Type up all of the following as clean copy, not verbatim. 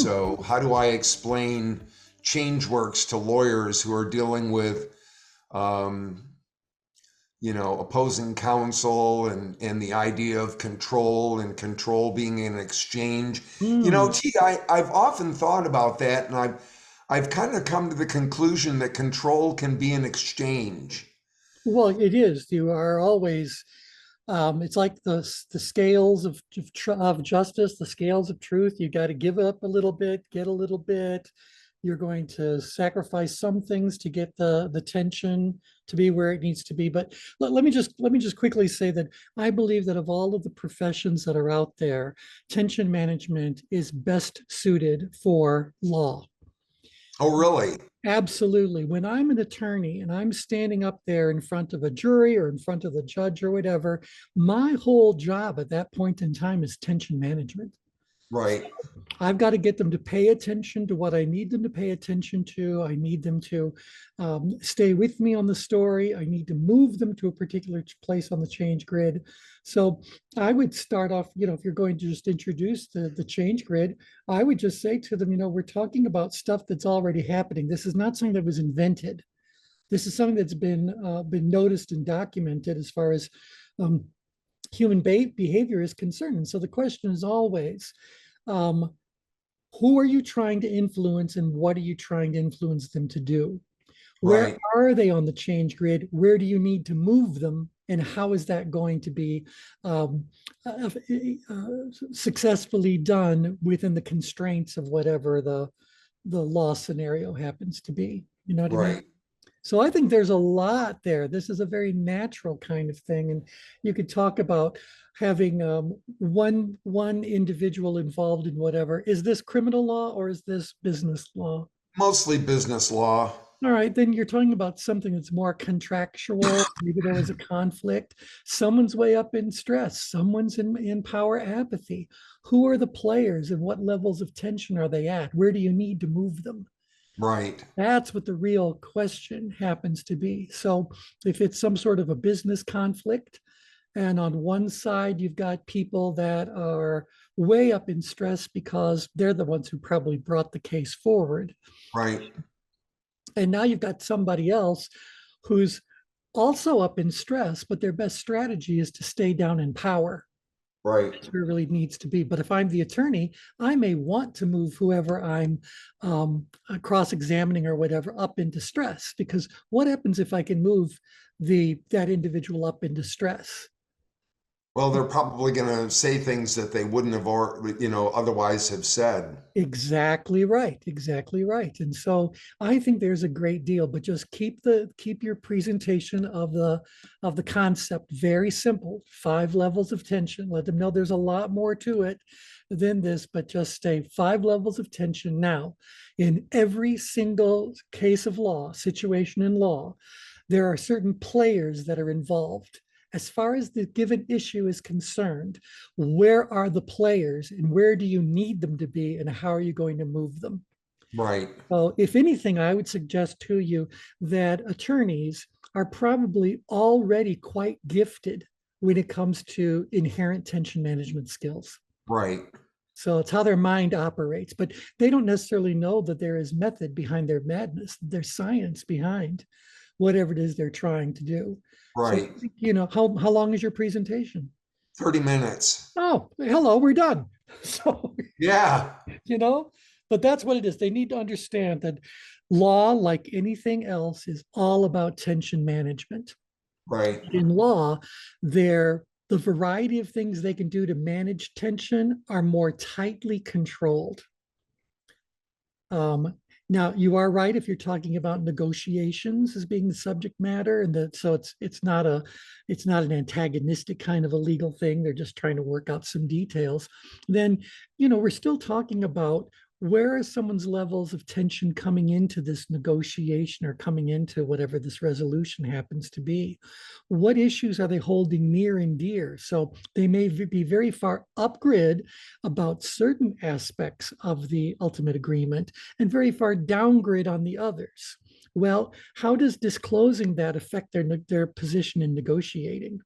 So how do I explain change works to lawyers who are dealing with, um, opposing counsel and the idea of control and control being an exchange? Hmm. I've often thought about that, and I've kind of come to the conclusion that control can be an exchange. Well, it is. You are always, it's like the scales of justice, the scales of truth. You got to give up a little bit, get a little bit. You're going to sacrifice some things to get the tension to be where it needs to be. But let me just quickly say that I believe that of all of the professions that are out there, tension management is best suited for law. Oh, really? Absolutely. When I'm an attorney and I'm standing up there in front of a jury or in front of the judge or whatever, my whole job at that point in time is tension management. Right, I've got to get them to pay attention to what I need them to pay attention to. I need them to stay with me on the story. I need to move them to a particular place on the change grid. So I would start off, if you're going to just introduce the change grid, I would just say to them, we're talking about stuff that's already happening. This is not something that was invented. This is something that's been noticed and documented as far as um, human behavior is concerned. And so the question is always, um, who are you trying to influence and what are you trying to influence them to do? Where right, are they on the change grid? Where do you need to move them? And how is that going to be um, successfully done within the constraints of whatever the law scenario happens to be? You know what I mean? right. So I think there's a lot there. This is a very natural kind of thing, and you could talk about having one individual involved in whatever. Is this criminal law or is this business law? Mostly business law. All right, then you're talking about something that's more contractual. Maybe there was a conflict. Someone's way up in stress. Someone's in power apathy. Who are the players and what levels of tension are they at? Where do you need to move them? Right, That's what the real question happens to be. So if it's some sort of a business conflict, and on one side, you've got people that are way up in stress because they're the ones who probably brought the case forward. right, And now you've got somebody else who's also up in stress, but their best strategy is to stay down in power. right. That's where it really needs to be. But if I'm the attorney, I may want to move whoever I'm cross-examining or whatever up into stress, because what happens if I can move that individual up into stress? Well, they're probably going to say things that they wouldn't have, or otherwise have said. Exactly right. Exactly right. And so I think there's a great deal, but just keep your presentation of the concept very simple. 5 levels of tension. Let them know there's a lot more to it than this, but just say 5 levels of tension. Now, in every single case of law, situation in law, there are certain players that are involved. As far as the given issue is concerned, where are the players and where do you need them to be and how are you going to move them? Right, So, if anything, I would suggest to you that attorneys are probably already quite gifted when it comes to inherent tension management skills. right, So it's how their mind operates, but they don't necessarily know that there is method behind their madness. There's science behind whatever it is they're trying to do. So, right. how long is your presentation? 30 minutes. Oh, hello, we're done. So, Yeah, you know, but that's what it is. They need to understand that law, like anything else, is all about tension management. right, In law, the variety of things they can do to manage tension are more tightly controlled. Um, Now, you are right if you're talking about negotiations as being the subject matter, and that so it's not an antagonistic kind of a legal thing. They're just trying to work out some details. Then, we're still talking about where are someone's levels of tension coming into this negotiation or coming into whatever this resolution happens to be. What issues are they holding near and dear? So they may be very far up grid about certain aspects of the ultimate agreement and very far downgrade on the others. Well, how does disclosing that affect their position in negotiating?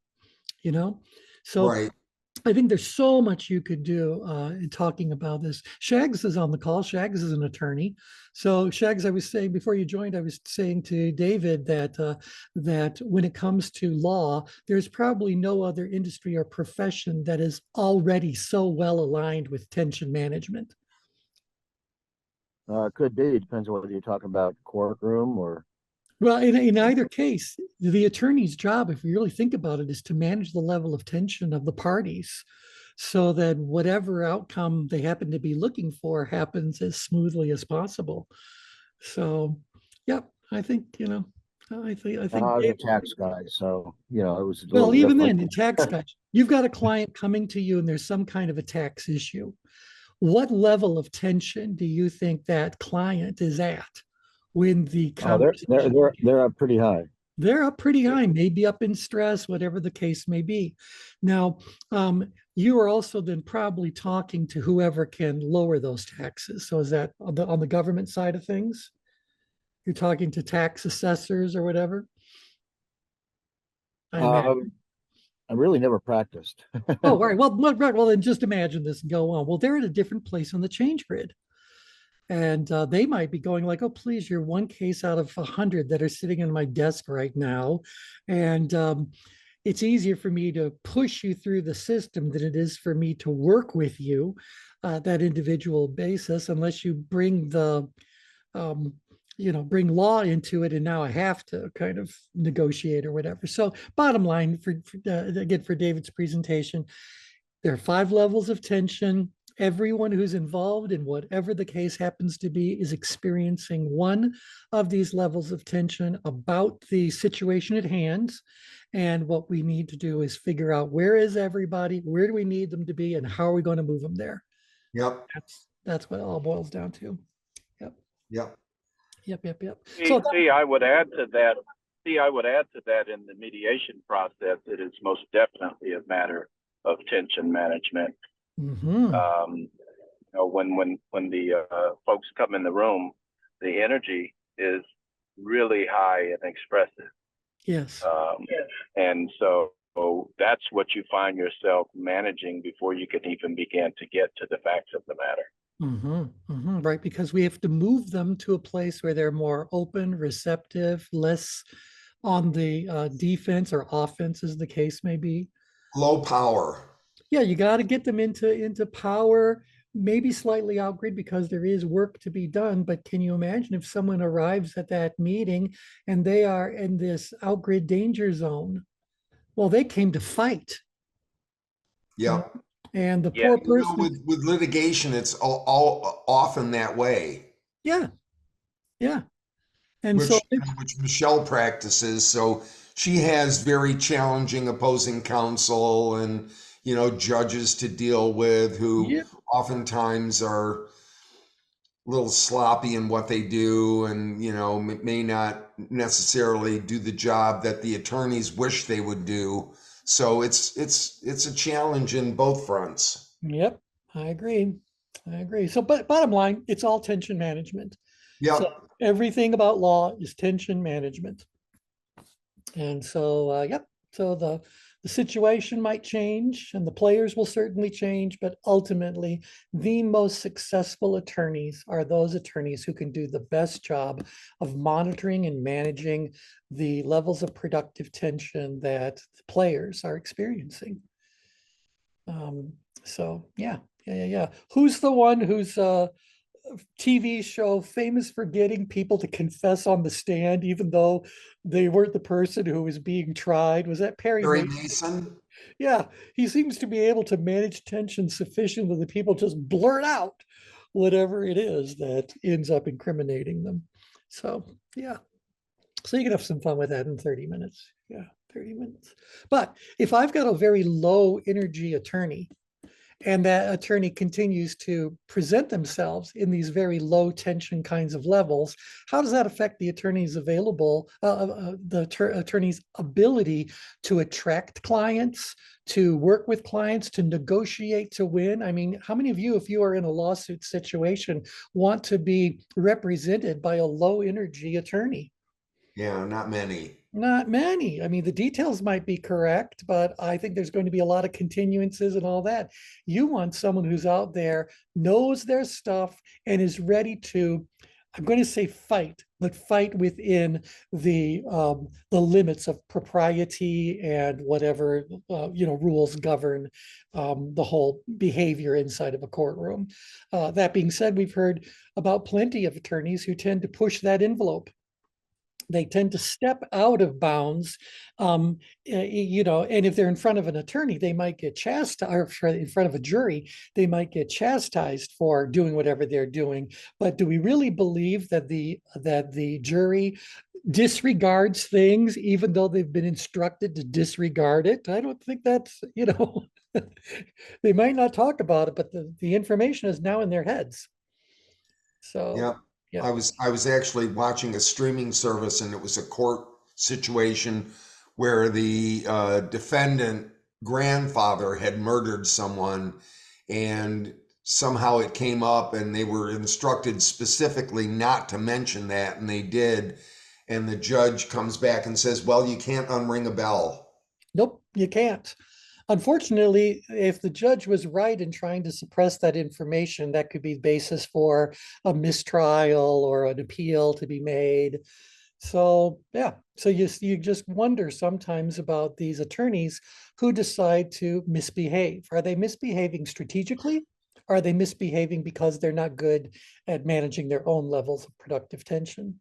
You know, so right. I think there's so much you could do in talking about this. Shags is on the call. Shags is an attorney. So Shags, I was saying before you joined, I was saying to David that that when it comes to law, there's probably no other industry or profession that is already so well aligned with tension management. Could be. Depends on whether you're talking about courtroom or. Well, in either case, the attorney's job, if you really think about it, is to manage the level of tension of the parties so that whatever outcome they happen to be looking for happens as smoothly as possible. So, yeah, I think, I think I was a Dave, tax guy, so it was a well, little even different. then, in tax guys, you've got a client coming to you and there's some kind of a tax issue. What level of tension do you think that client is at when the Oh, they're they're conversation they're they're up pretty high. they're up pretty high, maybe up in stress, whatever the case may be. Now, you are also then probably talking to whoever can lower those taxes. So is that on the government side of things? You're talking to tax assessors or whatever? I imagine. Um, I really never practiced. Oh, all right. Well, then just imagine this and go on. Well, they're at a different place on the change grid. And they might be going like, oh, please, you're one case out of 100 that are sitting in my desk right now. And it's easier for me to push you through the system than it is for me to work with you that individual basis, unless you bring um, bring law into it. And now I have to kind of negotiate or whatever. So bottom line again, for David's presentation, there are 5 levels of tension. Everyone who's involved in whatever the case happens to be is experiencing one of these levels of tension about the situation at hand. And what we need to do is figure out where is everybody, where do we need them to be, and how are we going to move them there? Yep. That's what it all boils down to. Yep. Yep. Yep. I would add to that. I would add to that in the mediation process, it is most definitely a matter of tension management. Mm-hmm. When the folks come in the room, the energy is really high and expressive. Yes. And so that's what you find yourself managing before you can even begin to get to the facts of the matter. Right, because we have to move them to a place where they're more open, receptive, less on the defense or offense, as the case may be. Low power. Yeah, you got to get them into power, maybe slightly outgrid because there is work to be done. But can you imagine if someone arrives at that meeting and they are in this outgrid danger zone? Well, they came to fight. Yep. And the poor person. With litigation, it's all often that way. Yeah. And so which Michelle practices. So she has very challenging opposing counsel and judges to deal with who oftentimes are a little sloppy in what they do and may not necessarily do the job that the attorneys wish they would do. So it's a challenge in both fronts. Yep, I agree. So, but bottom line, it's all tension management. Yeah. So everything about law is tension management. And so, yep. So the situation might change and the players will certainly change, but ultimately the most successful attorneys are those attorneys who can do the best job of monitoring and managing the levels of productive tension that the players are experiencing. So yeah. Who's the one who's TV show famous for getting people to confess on the stand, even though they weren't the person who was being tried? Was that Perry Mason? Yeah, he seems to be able to manage tension sufficiently that people just blurt out whatever it is that ends up incriminating them. So yeah, so you can have some fun with that in 30 minutes. Yeah, 30 minutes. But if I've got a very low energy attorney, and that attorney continues to present themselves in these very low tension kinds of levels, how does that affect the attorney's attorney's ability to attract clients, to work with clients, to negotiate to win? I mean, how many of you, if you are in a lawsuit situation, want to be represented by a low energy attorney? Yeah, not many. Not many. I mean, the details might be correct, but I think there's going to be a lot of continuances and all that. You want someone who's out there, knows their stuff, and is ready to, I'm going to say fight, but fight within the limits of propriety and whatever rules govern the whole behavior inside of a courtroom. That being said, we've heard about plenty of attorneys who tend to push that envelope. They tend to step out of bounds, and if they're in front of an attorney, they might get chastised, or in front of a jury, they might get chastised for doing whatever they're doing. But do we really believe that the jury disregards things, even though they've been instructed to disregard it? I don't think that's, they might not talk about it, but the information is now in their heads. So, Yeah. yeah. I was actually watching a streaming service, and it was a court situation where the defendant grandfather had murdered someone, and somehow it came up, and they were instructed specifically not to mention that, and they did. And the judge comes back and says, "Well, you can't unring a bell." Nope, you can't. Unfortunately, if the judge was right in trying to suppress that information, that could be the basis for a mistrial or an appeal to be made. So yeah, so you just wonder sometimes about these attorneys who decide to misbehave. Are they misbehaving strategically? Are they misbehaving because they're not good at managing their own levels of productive tension?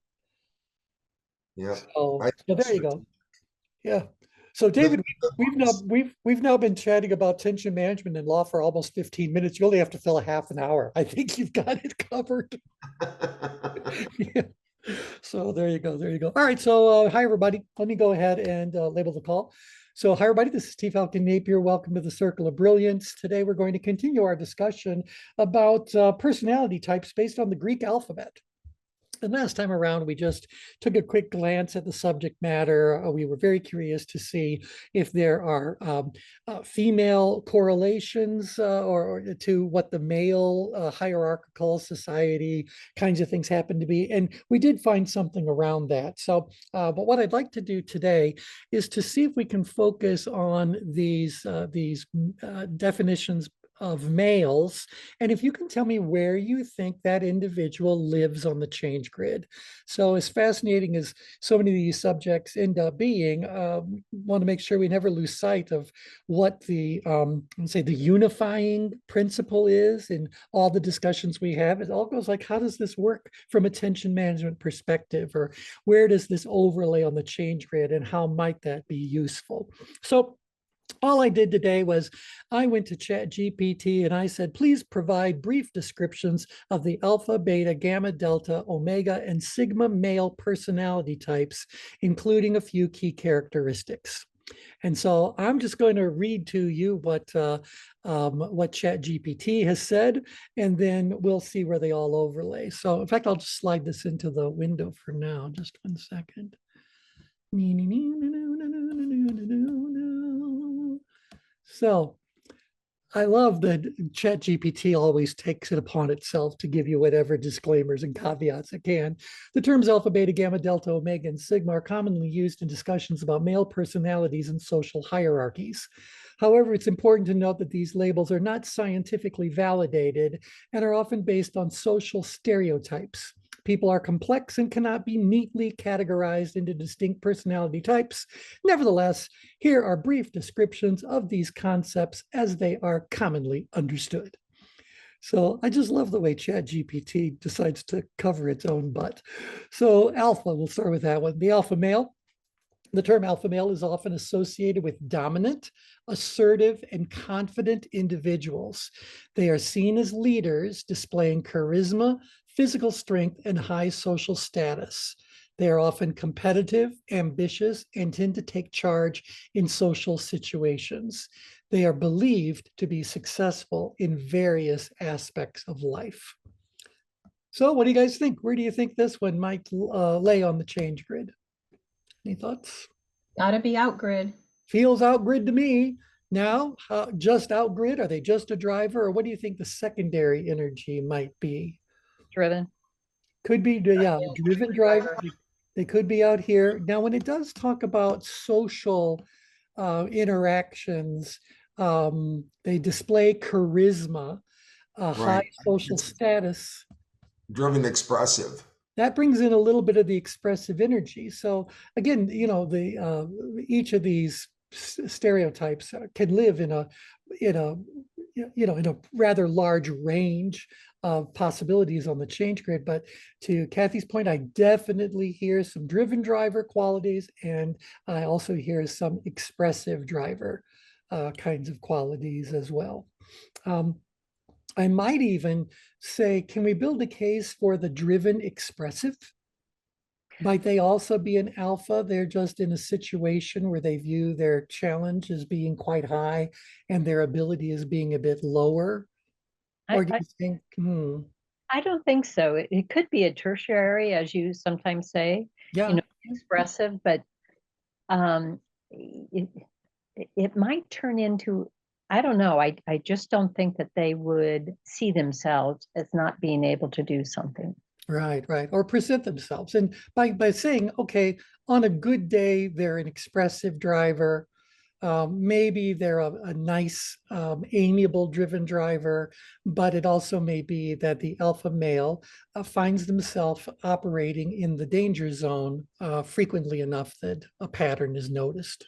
Yeah. So, I so there you go. Yeah. So David, we've now been chatting about tension management and law for almost 15 minutes. You only have to fill a half an hour. I think you've got it covered. Yeah. So there you go. There you go. All right. So hi everybody. Let me go ahead and label the call. So hi everybody. This is T. Falcon Napier. Welcome to the Circle of Brilliance. Today we're going to continue our discussion about personality types based on the Greek alphabet. And last time around, we just took a quick glance at the subject matter. We were very curious to see if there are female correlations or to what the male hierarchical society kinds of things happen to be. And we did find something around that. So, but what I'd like to do today is to see if we can focus on these definitions of males, and if you can tell me where you think that individual lives on the change grid. So as fascinating as so many of these subjects end up being, want to make sure we never lose sight of what the say the unifying principle is in all the discussions we have. It all goes like, how does this work from a tension management perspective, or where does this overlay on the change grid, and how might that be useful? So all I did today was I went to ChatGPT and I said, please provide brief descriptions of the alpha, beta, gamma, delta, omega, and sigma male personality types, including a few key characteristics. And so I'm just going to read to you what ChatGPT has said, and then we'll see where they all overlay. So in fact, I'll just slide this into the window for now. Just 1 second. So I love that ChatGPT always takes it upon itself to give you whatever disclaimers and caveats it can. The terms alpha, beta, gamma, delta, omega, and sigma are commonly used in discussions about male personalities and social hierarchies. However, it's important to note that these labels are not scientifically validated and are often based on social stereotypes. People are complex and cannot be neatly categorized into distinct personality types. Nevertheless, here are brief descriptions of these concepts as they are commonly understood. So I just love the way ChatGPT decides to cover its own butt. So alpha, we'll start with that one. The alpha male. The term alpha male is often associated with dominant, assertive, and confident individuals. They are seen as leaders, displaying charisma, physical strength, and high social status. They are often competitive, ambitious, and tend to take charge in social situations. They are believed to be successful in various aspects of life. So what do you guys think? Where do you think this one might lay on the change grid? Any thoughts? Gotta be out grid. Feels out grid to me. Now, just out grid? Are they just a driver? Or what do you think the secondary energy might be? Driven. Could be, yeah, driven driver. They could be out here. Now, when it does talk about social interactions, they display charisma, a high Right. social It's status. driven expressive. That brings in a little bit of the expressive energy. So again, you know, the each of these stereotypes can live in a in a rather large range of possibilities on the change grid. But to Kathy's point, I definitely hear some driven driver qualities, and I also hear some expressive driver kinds of qualities as well. Um, I might even say, can we build a case for the driven expressive? Might they also be an alpha? They're just in a situation where they view their challenge as being quite high and their ability as being a bit lower? Or do I, you think, I don't think so. It could be a tertiary, as you sometimes say, yeah, expressive, but um, it, it might turn into, I don't know. I just don't think that they would see themselves as not being able to do something. right, right. Or present themselves. And by saying, okay, on a good day, they're an expressive driver. Maybe they're a nice, amiable driven driver, but it also may be that the alpha male finds themselves operating in the danger zone frequently enough that a pattern is noticed.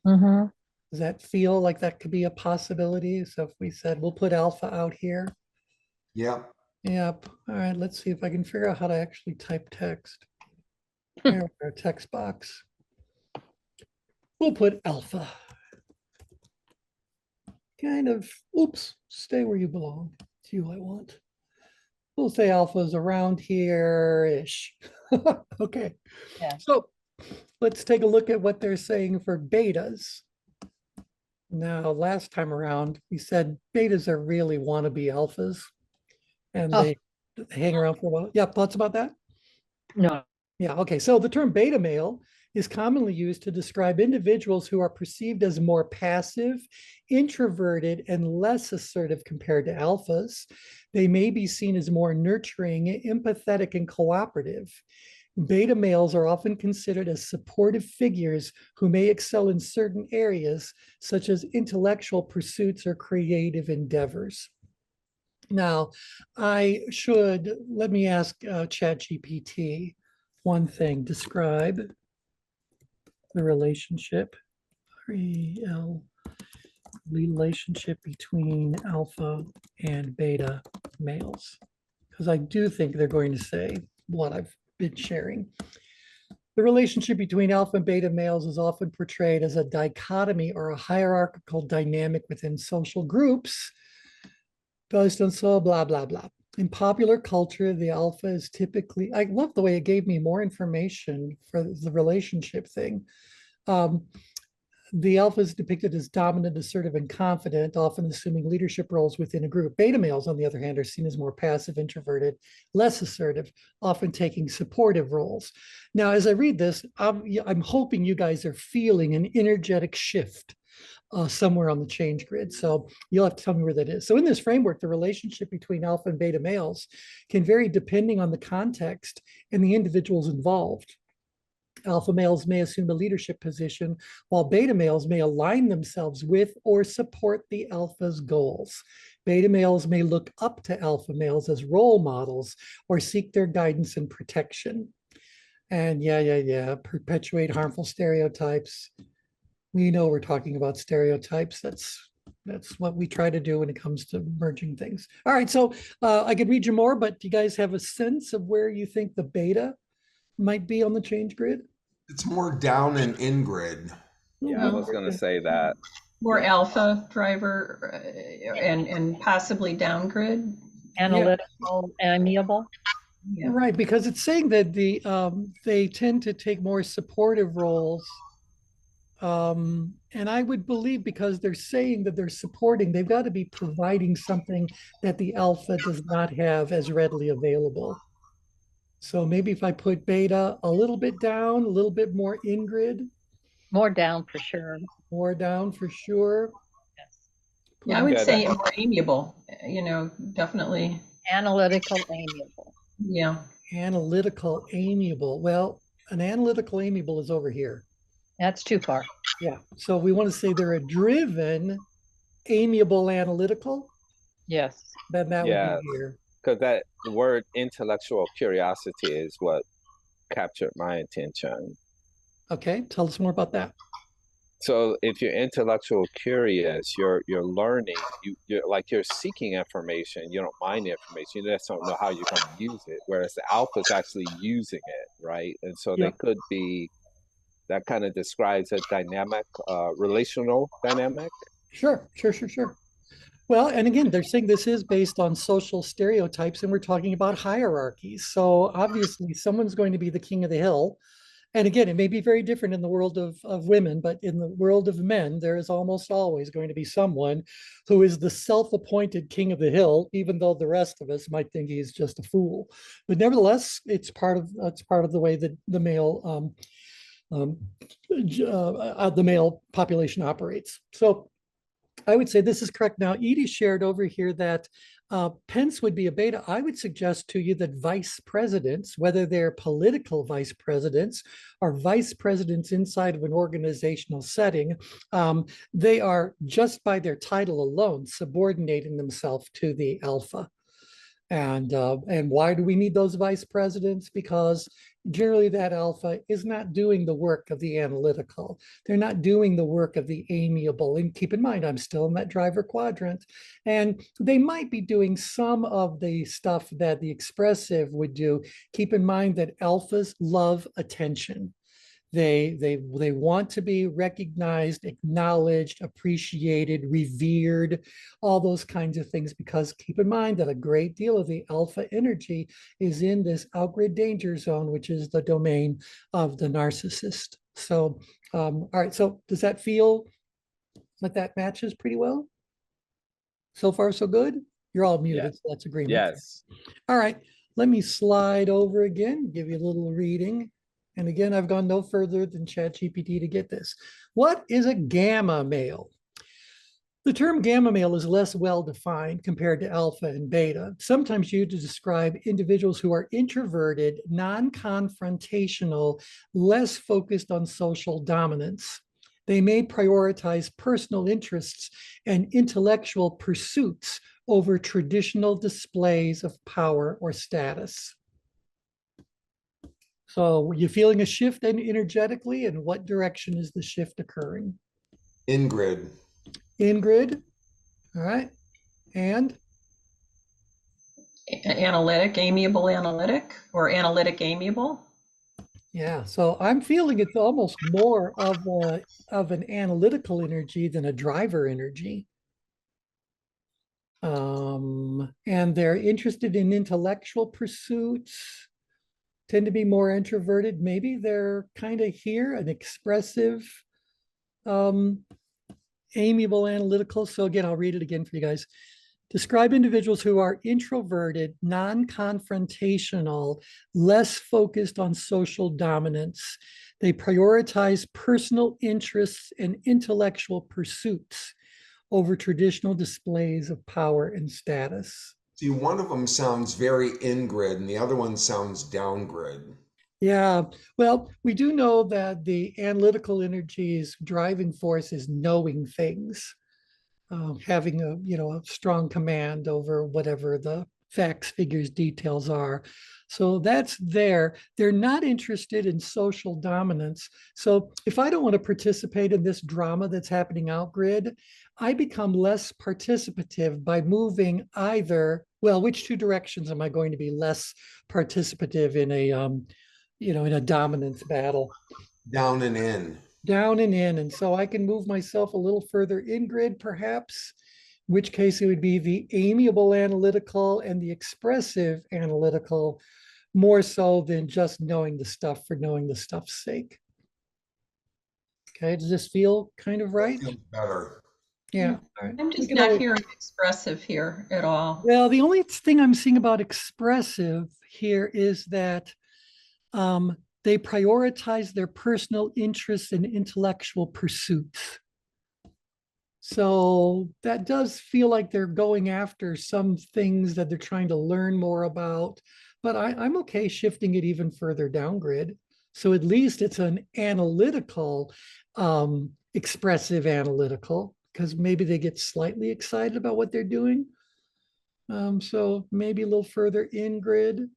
Mm-hmm. Does that feel like that could be a possibility? So if we said, we'll put alpha out here. Yeah. Yep. All right, let's see if I can figure out how to actually type text. There, our text box. We'll put alpha. Kind of, oops, stay where you belong. It's you I want. We'll say alpha is around here-ish. Okay. Yeah. So let's take a look at what they're saying for betas. Now, last time around, we said betas are really wannabe alphas, and they hang around for a while. Yeah, thoughts about that? No. Yeah, okay. So the term beta male is commonly used to describe individuals who are perceived as more passive, introverted, and less assertive compared to alphas. They may be seen as more nurturing, empathetic, and cooperative. Beta males are often considered as supportive figures who may excel in certain areas, such as intellectual pursuits or creative endeavors. Now, let me ask ChatGPT one thing. Describe the relationship, relationship between alpha and beta males. Because I do think they're going to say what I've been sharing. The relationship between alpha and beta males is often portrayed as a dichotomy or a hierarchical dynamic within social groups, based on so blah, blah, blah. In popular culture, the alpha is typically, I love the way it gave me more information for the relationship thing. The alpha is depicted as dominant, assertive, and confident, often assuming leadership roles within a group. Beta males, on the other hand, are seen as more passive, introverted, less assertive, often taking supportive roles. Now, as I read this, I'm hoping you guys are feeling an energetic shift somewhere on the change grid. So you'll have to tell me where that is. So in this framework, the relationship between alpha and beta males can vary depending on the context and the individuals involved. Alpha males may assume a leadership position, while beta males may align themselves with or support the alpha's goals. Beta males may look up to alpha males as role models or seek their guidance and protection. And yeah, perpetuate harmful stereotypes. We know we're talking about stereotypes. That's what we try to do when it comes to merging things. All right, so I could read you more, but do you guys have a sense of where you think the beta might be on the change grid? It's more down and in grid. Yeah, I was going to say that. More alpha driver and possibly downgrid. Analytical, amiable. Yeah. Right, because it's saying that they tend to take more supportive roles. And I would believe because they're saying that they're supporting, they've got to be providing something that the alpha does not have as readily available. So maybe if I put beta a little bit down, a little bit more in grid. More down for sure. More down for sure. Yes. Yeah, I would Good. say more amiable, definitely. Analytical, amiable. Yeah. Analytical, amiable. Well, an analytical amiable is over here. That's too far. Yeah. So we want to say they're a driven, amiable analytical, Yes. then that would Yeah, be here. because that word intellectual curiosity is what captured my attention. Okay. Tell us more about that. So if you're intellectual curious, you're learning, you're like you're seeking information. You don't mind the information. You just don't know how you're going to use it. Whereas the alpha is actually using it, right? And so they Yep. could be that kind of describes a dynamic, relational dynamic. Sure. Well, and again, they're saying this is based on social stereotypes, and we're talking about hierarchies. So obviously, someone's going to be the king of the hill. And again, it may be very different in the world of women, but in the world of men, there is almost always going to be someone who is the self-appointed king of the hill, even though the rest of us might think he's just a fool. But nevertheless, it's part of the way that the male population operates. So I would say this is correct. Now, Edie shared over here that Pence would be a beta. I would suggest to you that vice presidents, whether they're political vice presidents or vice presidents inside of an organizational setting, they are just by their title alone subordinating themselves to the alpha. And why do we need those vice presidents? Because generally that alpha is not doing the work of the analytical. They're not doing the work of the amiable. And keep in mind, I'm still in that driver quadrant. And they might be doing some of the stuff that the expressive would do. Keep in mind that alphas love attention. They want to be recognized, acknowledged, appreciated, revered, all those kinds of things, because keep in mind that a great deal of the alpha energy is in this outgrid danger zone, which is the domain of the narcissist. So, all right, so does that feel like that matches pretty well? So far, so good? You're all muted, Yes. so that's agreement. Yes. All right, let me slide over again, give you a little reading. And again, I've gone no further than ChatGPT to get this. What is a gamma male? The term gamma male is less well defined compared to alpha and beta, sometimes used to describe individuals who are introverted, non-confrontational, less focused on social dominance. They may prioritize personal interests and intellectual pursuits over traditional displays of power or status. So were you feeling a shift energetically, and what direction is the shift occurring? Ingrid. Ingrid, all right, and? Analytic, amiable analytic, or analytic amiable. Yeah, so I'm feeling it's almost more of an analytical energy than a driver energy. And they're interested in intellectual pursuits, tend to be more introverted. Maybe they're kind of here, an expressive, amiable analytical. So again, I'll read it again for you guys. Describe individuals who are introverted, non-confrontational, less focused on social dominance. They prioritize personal interests and intellectual pursuits over traditional displays of power and status. See, one of them sounds very in-grid and the other one sounds down-grid. Yeah, well, we do know that the analytical energy's driving force is knowing things. Having a strong command over whatever the facts, figures, details are. So that's there. They're not interested in social dominance. So if I don't want to participate in this drama that's happening out grid, I become less participative by moving either, well, which two directions am I going to be less participative in a dominance battle? Down and in. Down and in. And so I can move myself a little further in grid, perhaps, in which case it would be the amiable analytical and the expressive analytical, more so than just knowing the stuff for knowing the stuff's sake. Okay, does this feel kind of right? Feels better. Yeah. All right. I'm just not hearing expressive here at all. Well, the only thing I'm seeing about expressive here is that they prioritize their personal interests and intellectual pursuits. So that does feel like they're going after some things that they're trying to learn more about, but I'm okay shifting it even further down grid. So at least it's an analytical, expressive analytical, because maybe they get slightly excited about what they're doing. So maybe a little further in grid.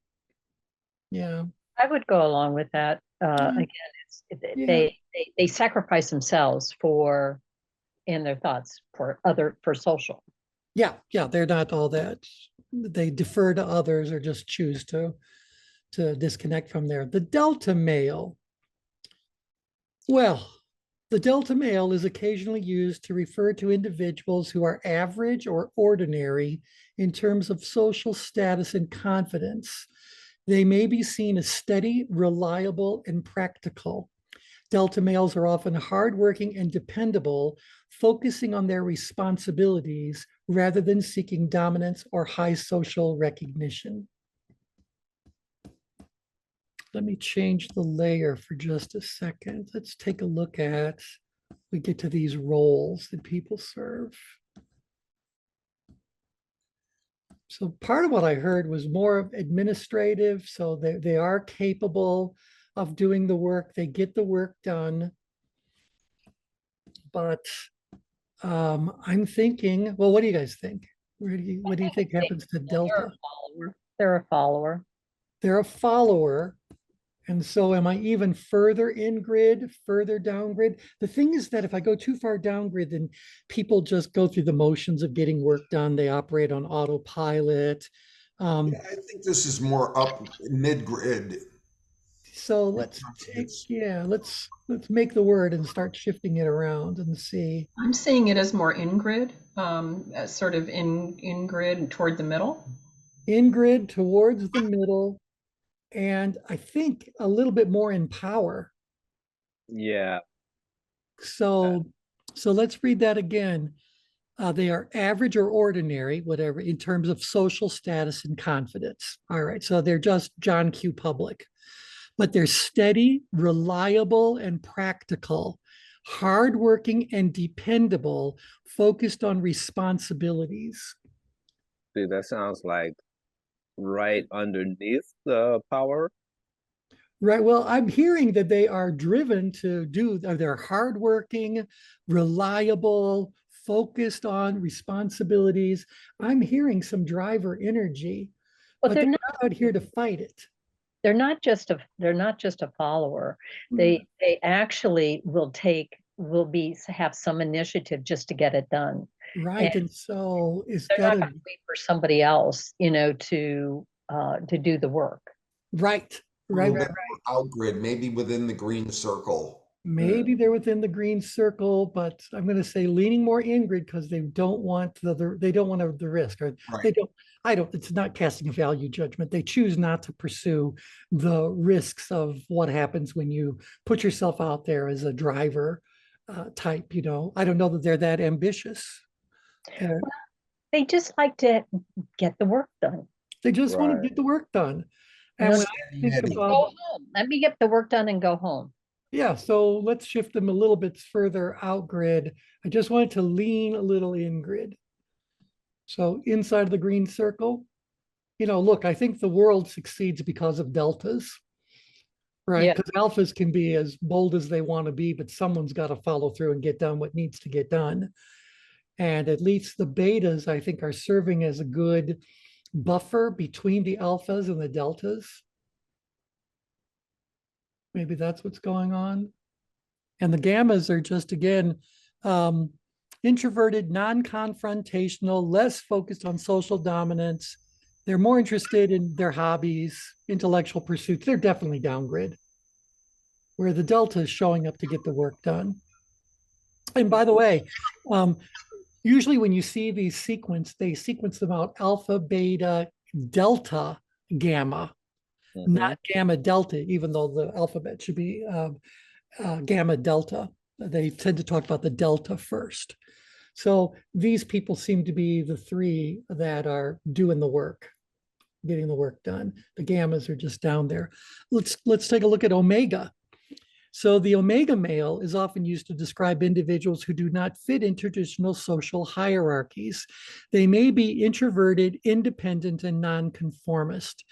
Yeah. I would go along with that. Mhm. Again, Yeah. they sacrifice themselves for in their thoughts for social. Yeah. Yeah. They're not all that. They defer to others or just choose to disconnect from there. The delta male. Well, the delta male is occasionally used to refer to individuals who are average or ordinary in terms of social status and confidence. They may be seen as steady, reliable, and practical. Delta males are often hardworking and dependable, focusing on their responsibilities rather than seeking dominance or high social recognition. Let me change the layer for just a second. Let's take a look at, we get to these roles that people serve. So part of what I heard was more administrative. So they are capable of doing the work. They get the work done. But I'm thinking, well, what do you guys think? What do you think happens to Delta? They're a follower. They're a follower. And so am I even further in grid, further down grid? The thing is that if I go too far down grid, then people just go through the motions of getting work done. They operate on autopilot. Yeah, I think this is more up mid grid. So let's take, yeah, let's make the word and start shifting it around and see. I'm seeing it as more in-grid, as sort of in-grid toward the middle. In grid towards the middle, and I think a little bit more in power. Yeah. So let's read that again. They are average or ordinary, whatever, in terms of social status and confidence. All right, so they're just John Q. Public, but they're steady, reliable, and practical, hardworking and dependable, focused on responsibilities. Dude, that sounds like right underneath the power. Right. Well, I'm hearing that they are driven to do, they're hardworking, reliable, focused on responsibilities. I'm hearing some driver energy, But but they're they're not not out here to fight it. they're not just a follower. They actually will have some initiative just to get it done. Right. And so is They're that not going to wait for somebody else, to do the work. right? A Right. little bit more out grid, maybe within the green circle. Maybe they're within the green circle, but I'm going to say leaning more in grid because they don't want the risk, or they Right. don't. I don't. It's not casting a value judgment. They choose not to pursue the risks of what happens when you put yourself out there as a driver type. I don't know that they're that ambitious. Uh, They just like to get the work done. they just want to Right. get the work done. You And know, when I think Steady. about go home. Let me get the work done and go home. Yeah, so let's shift them a little bit further out grid. I just wanted to lean a little in grid. So inside of the green circle, look, I think the world succeeds because of deltas, right? Yeah. Because alphas can be as bold as they want to be, but someone's got to follow through and get done what needs to get done. And at least the betas, I think, are serving as a good buffer between the alphas and the deltas. Maybe that's what's going on. And the gammas are just, again, introverted, non-confrontational, less focused on social dominance. They're more interested in their hobbies, intellectual pursuits. They're definitely downgrid, where the delta is showing up to get the work done. And by the way, usually when you see these they sequence them out alpha, beta, delta, gamma, not gamma delta, even though the alphabet should be gamma delta. They tend to talk about the delta first. So these people seem to be the three that are doing the work, getting the work done. The gammas are just down there. Let's take a look at omega. So the omega male is often used to describe individuals who do not fit in traditional social hierarchies. They may be introverted, independent, and nonconformist.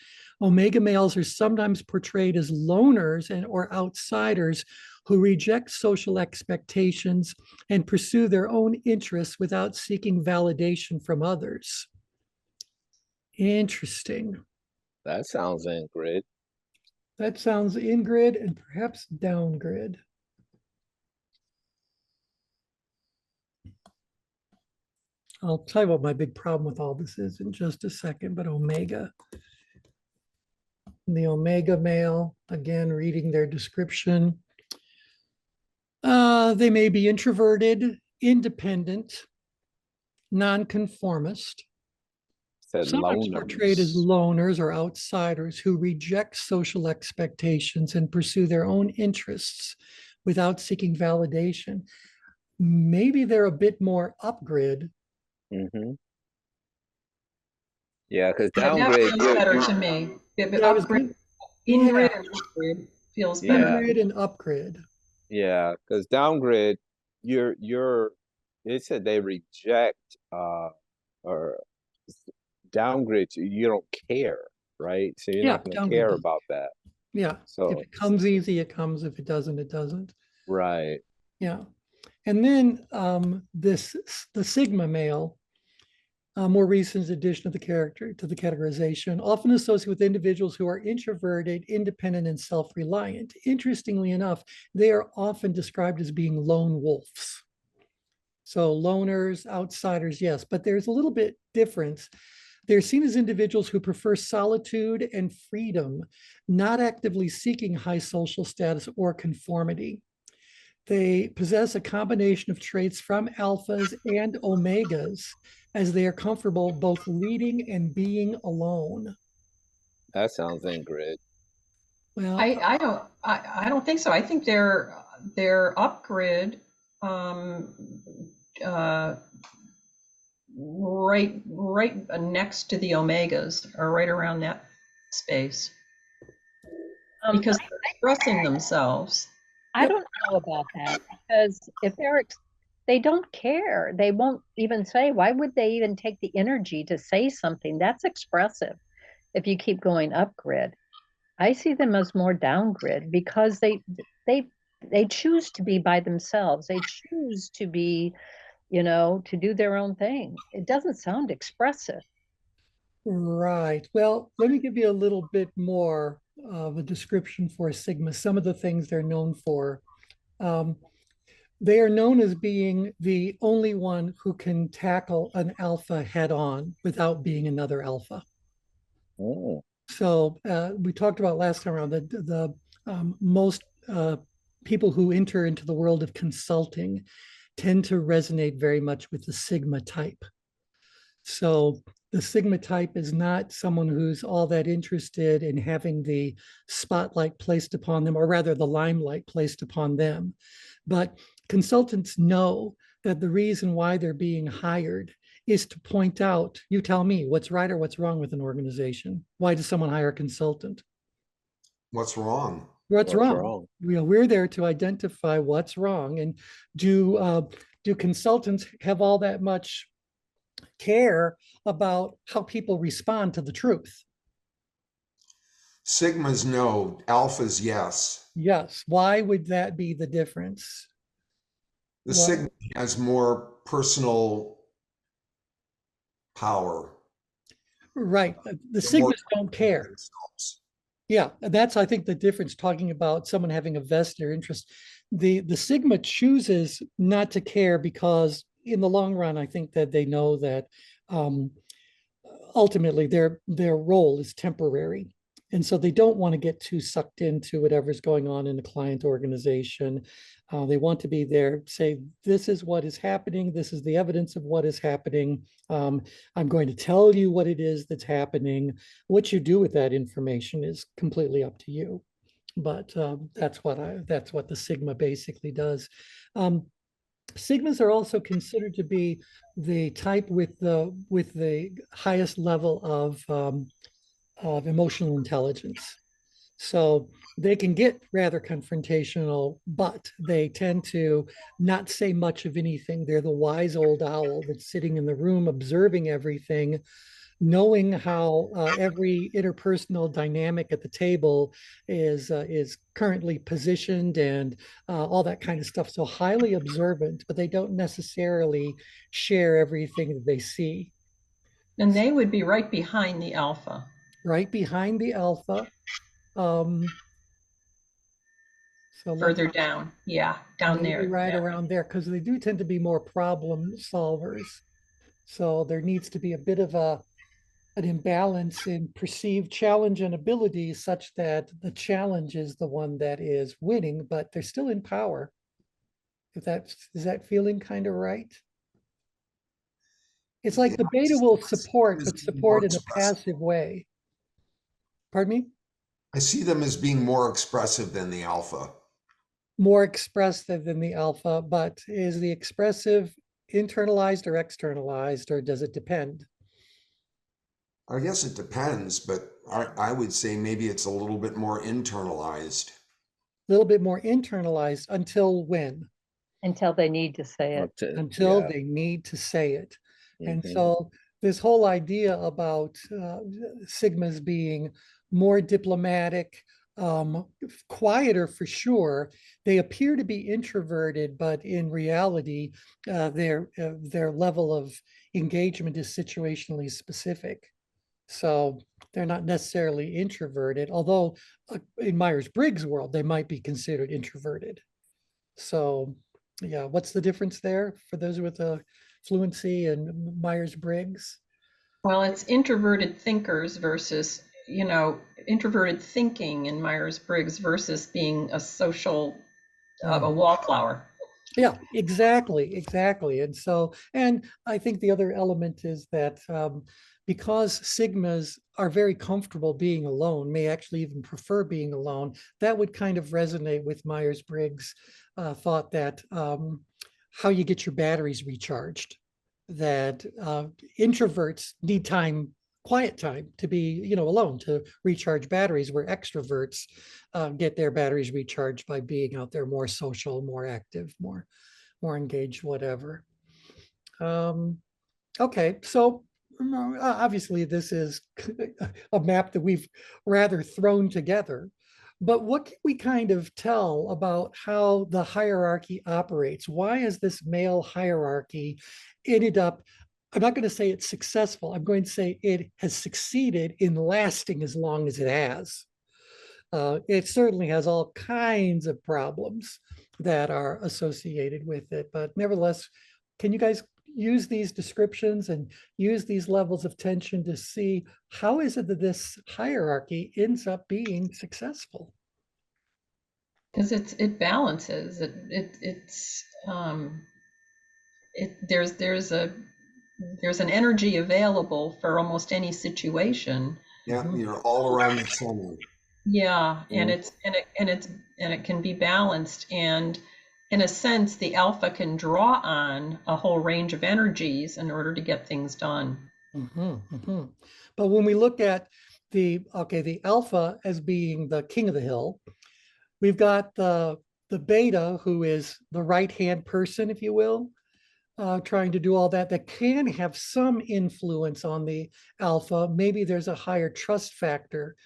Omega males are sometimes portrayed as loners and or outsiders who reject social expectations and pursue their own interests without seeking validation from others. Interesting. That sounds in grid. That sounds in grid and perhaps down grid. I'll tell you what my big problem with all this is in just a second, but Omega. The Omega male, again, reading their description. They may be introverted, independent, nonconformist. Said Sometimes portrayed as loners. loners or outsiders who reject social expectations and pursue their own interests without seeking validation. Maybe they're a bit more upgrid. Mm-hmm. Yeah, because Yeah, that downgrade, feels better to me. Yeah, I was Upgrade, yeah. in-grid and upgrade feels Yeah. better. Upgrade and upgrade. yeah, because downgrade, they said they reject or downgrade you don't care, right? So you're Yeah, not going to downgrade care does. about that. Yeah. If So it comes easy, it comes. If it doesn't, it doesn't. right. Yeah. And then the Sigma male, more recent addition of the character to the categorization, often associated with individuals who are introverted, independent, and self-reliant. Interestingly enough, they are often described as being lone wolves. So loners, outsiders, yes, but there's a little bit difference. They're seen as individuals who prefer solitude and freedom, not actively seeking high social status or conformity. They possess a combination of traits from alphas and omegas, as they are comfortable both leading and being alone. That sounds in grid. Well, I don't think so. I think they're upgrid, uh, right next to the omegas, or right around that space, because they're expressing themselves. I don't know about that, because if they don't care, they won't even say. Why would they even take the energy to say something that's expressive if you keep going up grid? I see them as more down grid because they they choose to be by themselves. They choose to be, to do their own thing. It doesn't sound expressive. right. Well, let me give you a little bit more of a description for Sigma, some of the things they're known for. Um, they are known as being the only one who can tackle an alpha head on without being another alpha. Oh. So we talked about last time around that most people who enter into the world of consulting tend to resonate very much with the Sigma type. So the Sigma type is not someone who's all that interested in having the spotlight placed upon them, or rather the limelight placed upon them. But consultants know that the reason why they're being hired is to point out, you tell me what's right or what's wrong with an organization. Why does someone hire a consultant? What's wrong? What's wrong? We're there to identify what's wrong. And do consultants have all that much care about how people respond to the truth? Sigmas no, alphas yes. Yes. Why would that be the difference? The Sigma has more personal power. Right. The Sigmas don't care. Yeah, that's, I think, the difference, talking about someone having a vested interest. The Sigma chooses not to care because in the long run, I think that they know that ultimately their role is temporary. And so they don't want to get too sucked into whatever's going on in the client organization. They want to be there, say, this is what is happening. This is the evidence of what is happening. I'm going to tell you what it is that's happening. What you do with that information is completely up to you. But that's what the Sigma basically does. Sigmas are also considered to be the type with the highest level of emotional intelligence. So they can get rather confrontational, but they tend to not say much of anything. They're the wise old owl that's sitting in the room observing everything, knowing how every interpersonal dynamic at the table is currently positioned and all that kind of stuff. So highly observant, but they don't necessarily share everything that they see. And they would be right behind the alpha. Right behind the alpha. So Further down. Yeah, down maybe there. right Yeah. around there, because they do tend to be more problem solvers. So there needs to be a bit of an imbalance in perceived challenge and ability such that the challenge is the one that is winning, but they're still in power. If that's, is that feeling kind of right? It's like the beta will support, but support in a passive way. Pardon me? I see them as being more expressive than the alpha. More expressive than the alpha, but is the expressive internalized or externalized, or does it depend? I guess it depends, but I would say maybe it's a little bit more internalized. A little bit more internalized until when? Until they need to say it. Until Yeah. they need to say it. And Mhm. so this whole idea about sigmas being more diplomatic, quieter for sure. They appear to be introverted, but in reality, their level of engagement is situationally specific. So they're not necessarily introverted, although in Myers-Briggs world, they might be considered introverted. So yeah, what's the difference there for those with a fluency and Myers-Briggs? Well, it's introverted thinkers versus, introverted thinking in Myers-Briggs versus being a social, a wallflower. Yeah, exactly. And so, and I think the other element is that because sigmas are very comfortable being alone, may actually even prefer being alone, that would kind of resonate with Myers-Briggs thought that how you get your batteries recharged, that introverts need time, quiet time to be, alone to recharge batteries, where extroverts get their batteries recharged by being out there more social, more active, more engaged, whatever. Okay, so obviously this is a map that we've rather thrown together, but what can we kind of tell about how the hierarchy operates? Why is this male hierarchy ended up, I'm not going to say it's successful, I'm going to say it has succeeded in lasting as long as it has. It certainly has all kinds of problems that are associated with it, but nevertheless, can you guys use these descriptions and use these levels of tension to see how is it that this hierarchy ends up being successful? Because it balances. There's an energy available for almost any situation. Yeah, you're all around the center. Yeah, and Mhm. it can be balanced, and in a sense, the alpha can draw on a whole range of energies in order to get things done. But when we look at the alpha as being the king of the hill, we've got the beta, who is the right-hand person, if you will, trying to do all that, that can have some influence on the alpha. Maybe there's a higher trust factor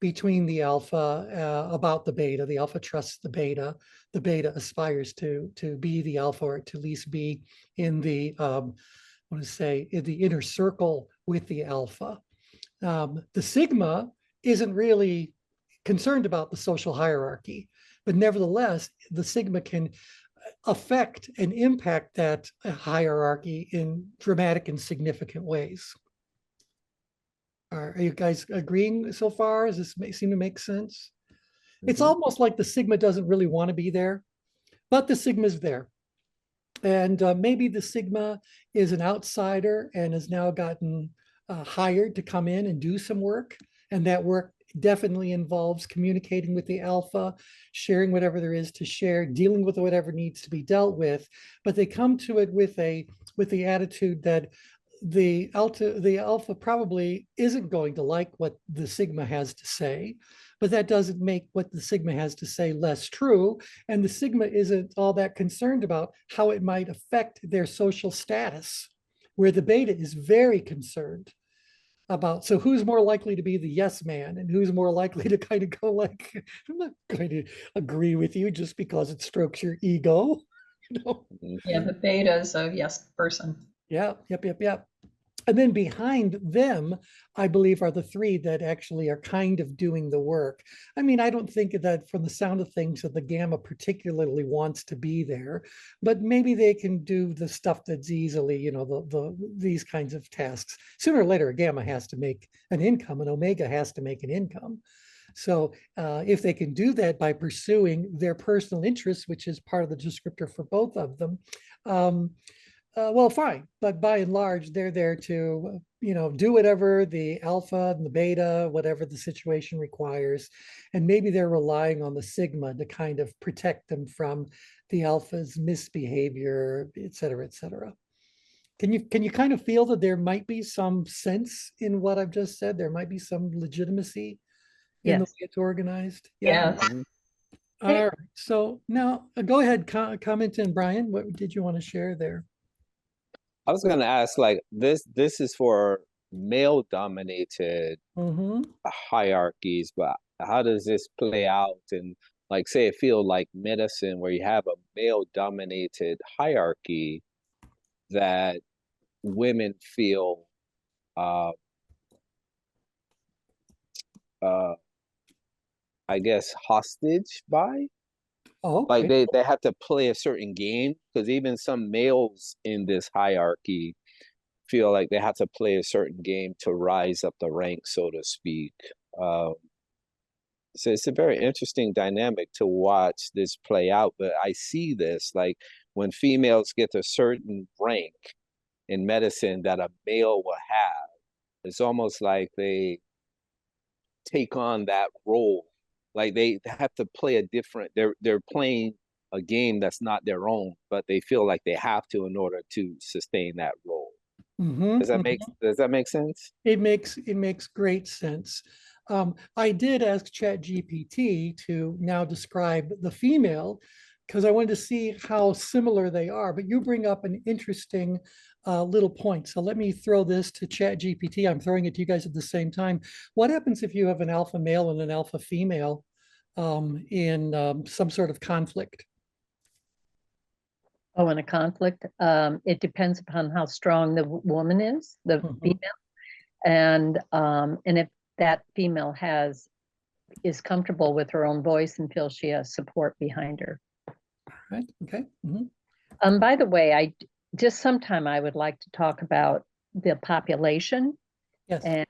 between the alpha about the beta. The alpha trusts the beta aspires to be the alpha, or to at least be in the I want to say in the inner circle with the alpha. The sigma isn't really concerned about the social hierarchy, but nevertheless, the sigma can affect and impact that hierarchy in dramatic and significant ways. Are you guys agreeing so far? Does this seem to make sense? It's almost like the sigma doesn't really want to be there, but the sigma's there. And maybe the sigma is an outsider and has now gotten hired to come in and do some work. And that work definitely involves communicating with the alpha, sharing whatever there is to share, dealing with whatever needs to be dealt with. But they come to it with the attitude that the alpha probably isn't going to like what the sigma has to say, but that doesn't make what the sigma has to say less true. And the sigma isn't all that concerned about how it might affect their social status, where the beta is very concerned about, so who's more likely to be the yes man and who's more likely to kind of go like, I'm not going to agree with you just because it strokes your ego. Yeah, the beta is a yes person. Yeah, yep. And then behind them, I believe, are the three that actually are kind of doing the work. I mean, I don't think that from the sound of things that the gamma particularly wants to be there, but maybe they can do the stuff that's easily, these kinds of tasks. Sooner or later, a gamma has to make an income, and omega has to make an income. So if they can do that by pursuing their personal interests, which is part of the descriptor for both of them, well, fine. But by and large, they're there to, do whatever the alpha and the beta, whatever the situation requires. And maybe they're relying on the sigma to kind of protect them from the alpha's misbehavior, et cetera, et cetera. Can you kind of feel that there might be some sense in what I've just said? There might be some legitimacy in the way Yes. it's organized. Yeah. All right. So now go ahead, comment in, Brian. What did you want to share there? I was going to ask, like, this is for male dominated hierarchies, but how does this play out in, like, say a field like medicine where you have a male dominated hierarchy that women feel uh uh I guess hostage by? Oh, Like okay. they have to play a certain game, because even some males in this hierarchy feel like they have to play a certain game to rise up the ranks, so to speak. Um, so it's a very interesting dynamic to watch this play out. But I see this like when females get a certain rank in medicine that a male will have, it's almost like they take on that role. Like they have to play a different. They're playing a game that's not their own, but they feel like they have to in order to sustain that role. Does that make sense? It makes great sense. I did ask ChatGPT to now describe the female because I wanted to see how similar they are. But you bring up an interesting little point. So let me throw this to ChatGPT. I'm throwing it to you guys at the same time. What happens if you have an alpha male and an alpha female in some sort of conflict? Oh, in a conflict, it depends upon how strong the woman is, the female, and if that female is comfortable with her own voice and feels she has support behind her. Right. Okay. By the way, sometime I would like to talk about the population. Yes. And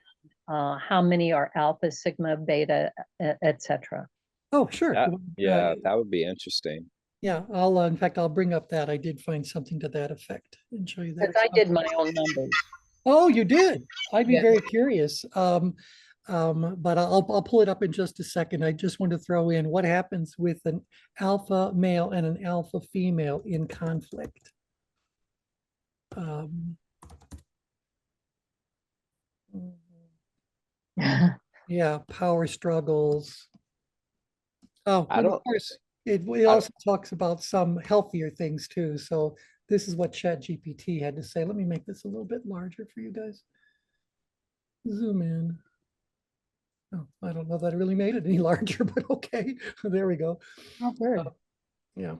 how many are alpha, sigma, beta, etc. Oh, sure. Yeah, that would be interesting. Yeah, in fact, I'll bring up that. I did find something to that effect and show you that. Because I did my own numbers. Oh, you did? I'd be Yeah. very curious. But I'll pull it up in just a second. I just want to throw in what happens with an alpha male and an alpha female in conflict. Yeah, power struggles. Oh, and of course, it also talks about some healthier things too. So this is what ChatGPT had to say. Let me make this a little bit larger for you guys. Zoom in. Oh, I don't know that I really made it any larger, but okay, there we go. Oh, good. Yeah.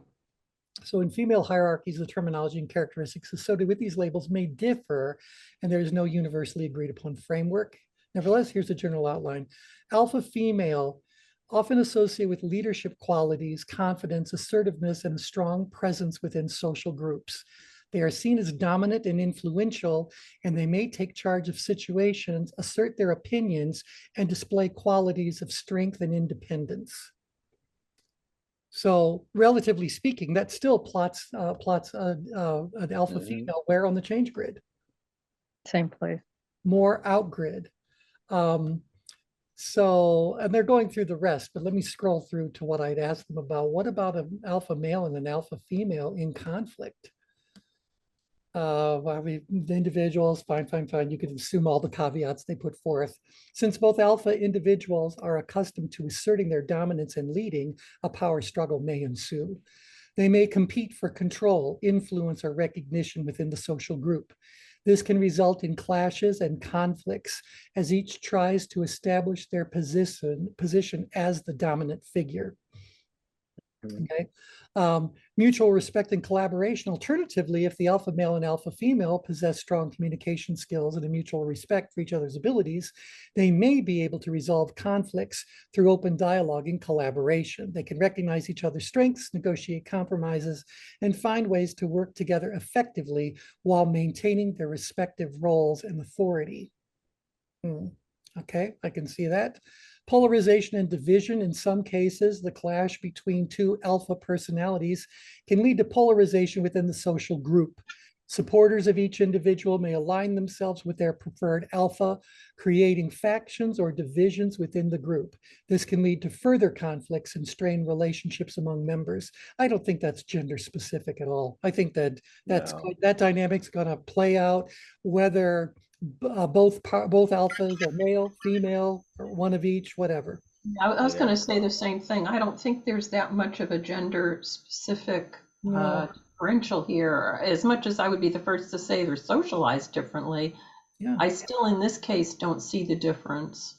So in female hierarchies, the terminology and characteristics associated with these labels may differ, and there is no universally agreed upon framework. Nevertheless, here's a general outline. Alpha female, often associated with leadership qualities, confidence, assertiveness, and a strong presence within social groups. They are seen as dominant and influential, and they may take charge of situations, assert their opinions, and display qualities of strength and independence. So relatively speaking, that still plots an alpha female where on the change grid? Same place. More out grid. So, and they're going through the rest, but let me scroll through to what I'd asked them about. What about an alpha male and an alpha female in conflict? The individuals, fine. You can assume all the caveats they put forth. Since both alpha individuals are accustomed to asserting their dominance and leading, a power struggle may ensue. They may compete for control, influence, or recognition within the social group. This can result in clashes and conflicts as each tries to establish their position as the dominant figure. Okay. Mutual respect and collaboration. Alternatively, if the alpha male and alpha female possess strong communication skills and a mutual respect for each other's abilities, they may be able to resolve conflicts through open dialogue and collaboration. They can recognize each other's strengths, negotiate compromises, and find ways to work together effectively while maintaining their respective roles and authority. Okay, I can see that. Polarization and division. In some cases, the clash between two alpha personalities can lead to polarization within the social group. Supporters of each individual may align themselves with their preferred alpha, creating factions or divisions within the group. This can lead to further conflicts and strained relationships among members. I don't think that's gender specific at all. I think that that dynamic's going to play out whether both alphas are male, female, or one of each, whatever. I was going to say the same thing. I don't think there's that much of a gender specific differential here. As much as I would be the first to say they're socialized differently, I still in this case don't see the difference.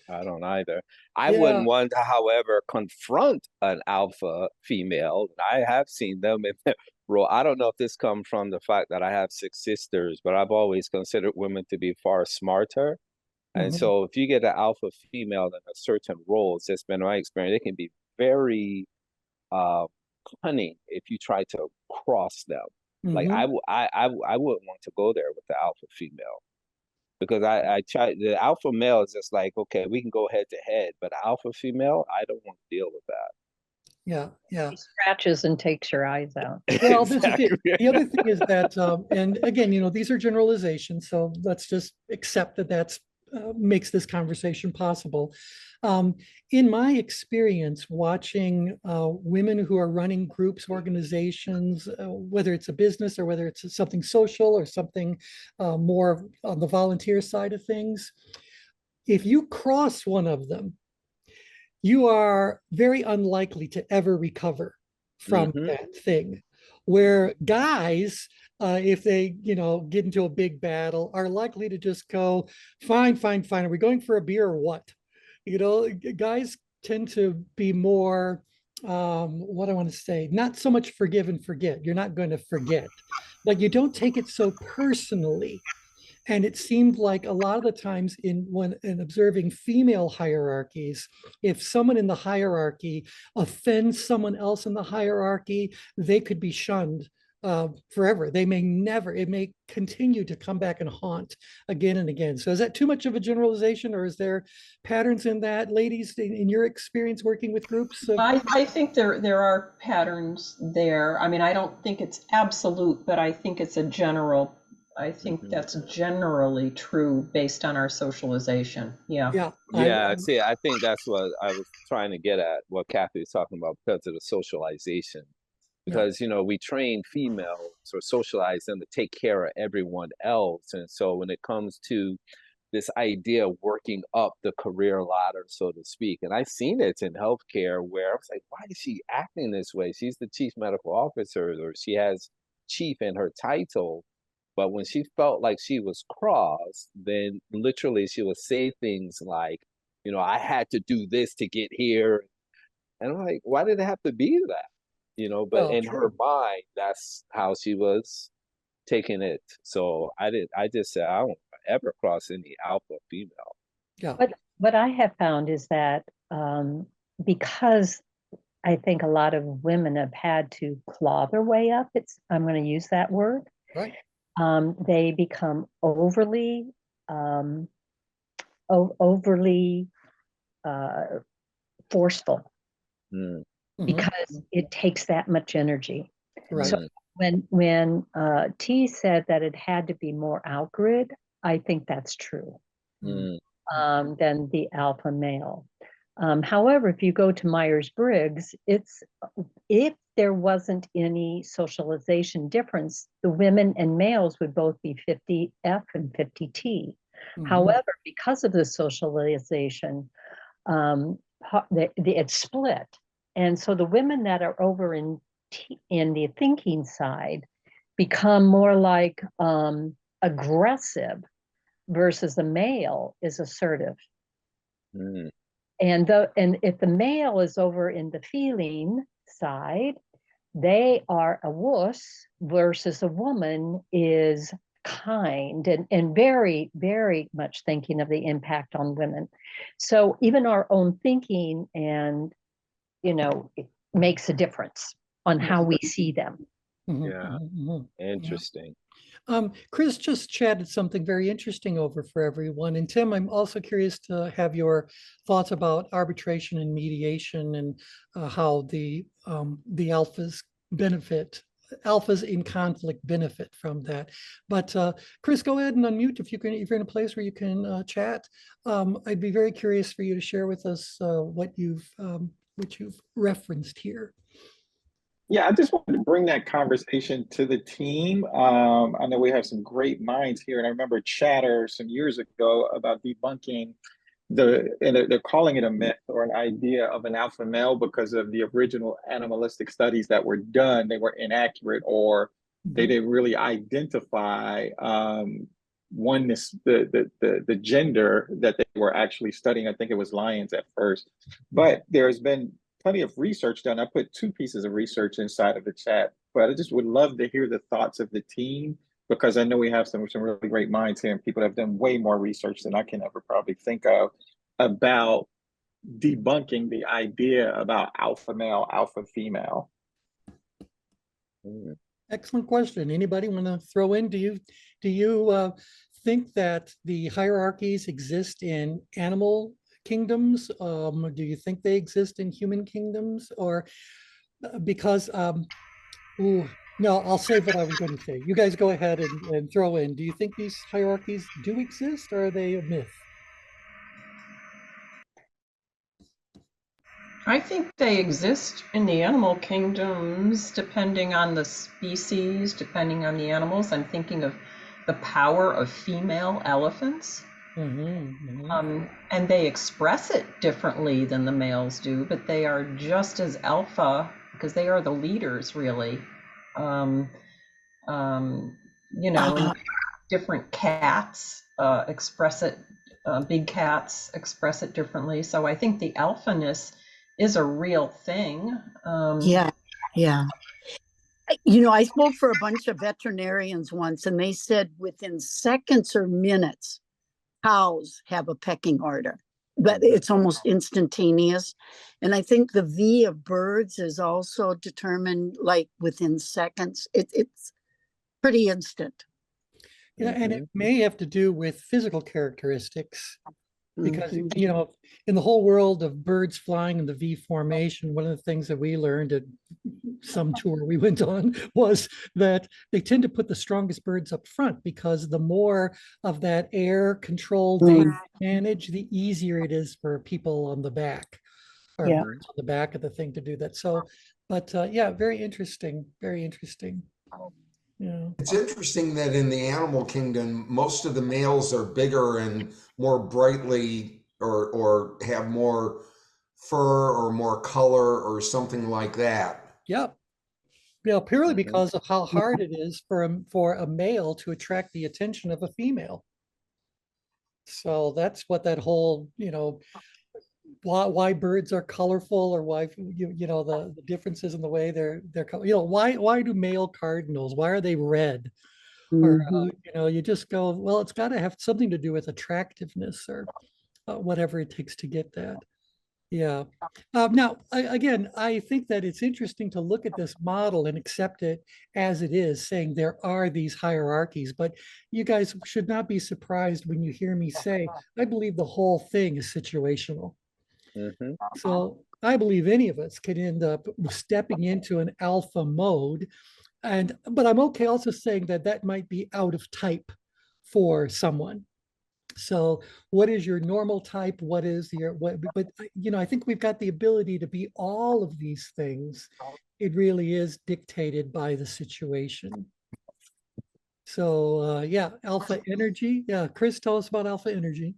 I don't either. I wouldn't want to, however, confront an alpha female. I have seen them in their role. I don't know if this comes from the fact that I have 6 sisters, but I've always considered women to be far smarter. And so if you get an alpha female in a certain role, it's just been my experience, it can be very cunning if you try to cross them. Like I wouldn't want to go there with the alpha female. Because I try, the alpha male is just like, okay, we can go head to head, but alpha female, I don't want to deal with that. Yeah. He scratches and takes your eyes out. Well, exactly. The other thing is that, and again, these are generalizations, so let's just accept that that's makes this conversation possible. In my experience, watching women who are running groups, organizations, whether it's a business or whether it's something social or something more on the volunteer side of things, if you cross one of them, you are very unlikely to ever recover from that thing. Where guys, if they, get into a big battle, are likely to just go, fine. Are we going for a beer or what? Guys tend to be more, what I want to say, not so much forgive and forget. You're not going to forget, but you don't take it so personally. And it seemed like a lot of the times in observing female hierarchies, if someone in the hierarchy offends someone else in the hierarchy, they could be shunned forever. It may continue to come back and haunt again and again. So is that too much of a generalization, or is there patterns in that, ladies, in your experience working with groups? I think there are patterns there. I mean, I don't think it's absolute, but I think it's a general. I think that's generally true based on our socialization. Yeah. See, I think that's what I was trying to get at, what Kathy was talking about, because of the socialization. Because, we train females or socialize them to take care of everyone else. And so when it comes to this idea of working up the career ladder, so to speak, and I've seen it in healthcare where I was like, why is she acting this way? She's the chief medical officer, or she has chief in her title. But when she felt like she was crossed, then literally she would say things like, I had to do this to get here. And I'm like, why did it have to be that? But in her mind, that's how she was taking it. So I just said, I won't ever cross any alpha female. Yeah. But what I have found is that because I think a lot of women have had to claw their way up, I'm going to use that word. Right. They become overly forceful because it takes that much energy. Right. So when T said that it had to be more outgrid, I think that's true. Than the alpha male. However, if you go to Myers-Briggs, if there wasn't any socialization difference, the women and males would both be 50F and 50T. However, because of the socialization, it's split. And so the women that are over in the thinking side become more like aggressive versus the male is assertive. Mm. And if the male is over in the feeling side, they are a wuss versus a woman is kind and very, very much thinking of the impact on women. So even our own thinking and, it makes a difference on how we see them. Yeah. Interesting. Chris just chatted something very interesting over for everyone. And Tim, I'm also curious to have your thoughts about arbitration and mediation and how the alphas in conflict benefit from that. But Chris, go ahead and unmute if you're in a place where you can chat. I'd be very curious for you to share with us what you've referenced here. Yeah, I just wanted to bring that conversation to the team. I know we have some great minds here, and I remember chatter some years ago about debunking and they're calling it a myth or an idea of an alpha male because of the original animalistic studies that were done. They were inaccurate, or they didn't really identify oneness, the gender that they were actually studying. I think it was lions at first, but there's been plenty of research done. I put 2 pieces of research inside of the chat, but I just would love to hear the thoughts of the team, because I know we have some really great minds here and people that have done way more research than I can ever probably think of about debunking the idea about alpha male, alpha female. Excellent question. Anybody want to throw in? Do you think that the hierarchies exist in animal kingdoms? Do you think they exist in human kingdoms? Or because, no, I'll save what I was going to say. You guys go ahead and throw in. Do you think these hierarchies do exist, or are they a myth? I think they exist in the animal kingdoms, depending on the species, depending on the animals. I'm thinking of the power of female elephants. And they express it differently than the males do, but they are just as alpha because they are the leaders, really. Different cats express it, big cats express it differently. So I think the alphaness is a real thing. Yeah. I spoke for a bunch of veterinarians once, and they said within seconds or minutes, cows have a pecking order, but it's almost instantaneous. And I think the V of birds is also determined like within seconds. It's pretty instant. Yeah, and it may have to do with physical characteristics, because in the whole world of birds flying in the V formation, one of the things that we learned at some tour we went on was that they tend to put the strongest birds up front, because the more of that air control they manage, the easier it is for people on the back, or birds on the back of the thing to do that. So, but yeah, very interesting. Yeah. It's interesting that in the animal kingdom, most of the males are bigger and more brightly or have more fur or more color or something like that. Yep. Yeah, purely because of how hard it is for a male to attract the attention of a female. So that's what that whole, why birds are colorful, or why the differences in the way they're why do male cardinals, why are they red? Or you just go, well, it's got to have something to do with attractiveness, or whatever it takes to get that. Yeah. Now, again, I think that it's interesting to look at this model and accept it as it is, saying there are these hierarchies, but you guys should not be surprised when you hear me say, I believe the whole thing is situational. So I believe any of us could end up stepping into an alpha mode, but I'm okay also saying that might be out of type for someone. So what is your normal type? What is your, but I think we've got the ability to be all of these things. It really is dictated by the situation. So yeah, alpha energy. Yeah, Chris, tell us about alpha energy.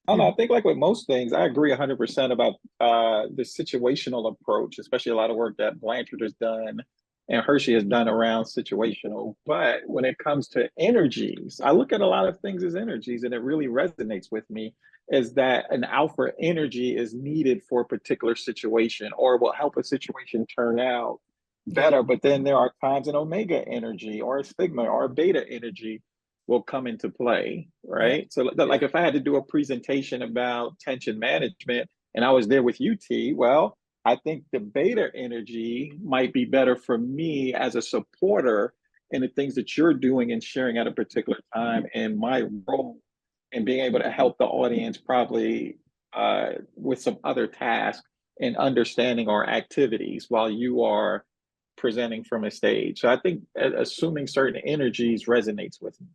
I don't know, I think like with most things, I agree 100% about the situational approach, especially a lot of work that Blanchard has done and Hershey has done around situational. But when it comes to energies, I look at a lot of things as energies, and it really resonates with me is that an alpha energy is needed for a particular situation or will help a situation turn out better. But then there are times an omega energy or a sigma or a beta energy will come into play, right? So like if I had to do a presentation about tension management and I was there with UT, well, I think the beta energy might be better for me as a supporter in the things that you're doing and sharing at a particular time, and my role in being able to help the audience probably with some other tasks and understanding our activities while you are presenting from a stage. So I think assuming certain energies resonates with me.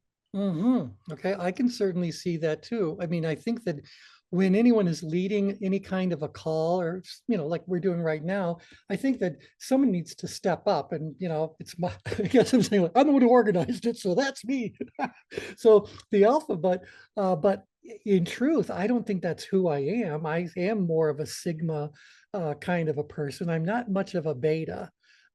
Okay, I can certainly see that too. I mean, I think that when anyone is leading any kind of a call or, like we're doing right now, I think that someone needs to step up and, it's my, I guess I'm saying, like, I'm the one who organized it, so that's me. So the alpha, but in truth, I don't think that's who I am. I am more of a sigma kind of a person. I'm not much of a beta,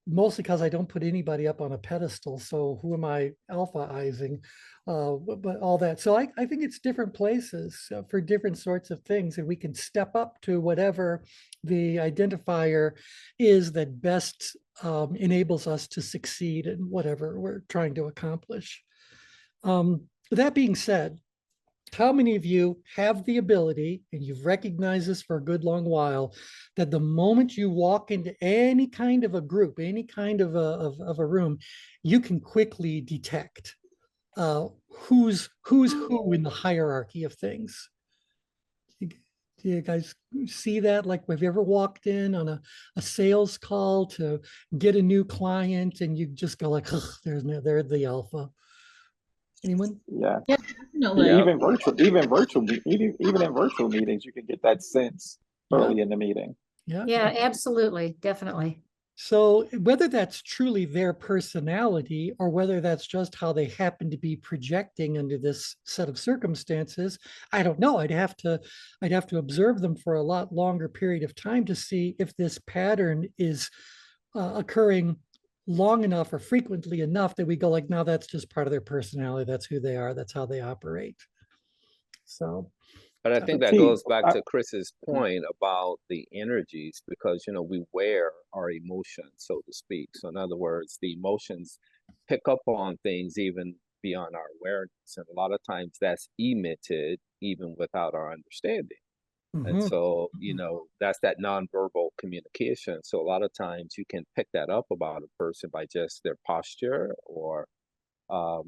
mostly because I don't put anybody up on a pedestal. So who am I alphaizing? But all that. So I think it's different places for different sorts of things, and we can step up to whatever the identifier is that best enables us to succeed in whatever we're trying to accomplish. That being said, how many of you have the ability, and you've recognized this for a good long while, that the moment you walk into any kind of a group, any kind of a room, you can quickly detect who's who in the hierarchy of things? Do you guys see that? Like, have you ever walked in on a sales call to get a new client and you just go like, they're the alpha? Anyone? Yeah. Yeah, definitely. Yeah, even in virtual meetings, you can get that sense early in the meeting. Yeah, absolutely. Definitely. So whether that's truly their personality or whether that's just how they happen to be projecting under this set of circumstances, I don't know. I'd have to observe them for a lot longer period of time to see if this pattern is occurring long enough or frequently enough that we go like, no, that's just part of their personality. That's who they are. That's how they operate. So. But I think that goes back to Chris's point about the energies, because, we wear our emotions, so to speak. So in other words, the emotions pick up on things even beyond our awareness. And a lot of times that's emitted even without our understanding. And so, that's that nonverbal communication. So a lot of times you can pick that up about a person by just their posture or, the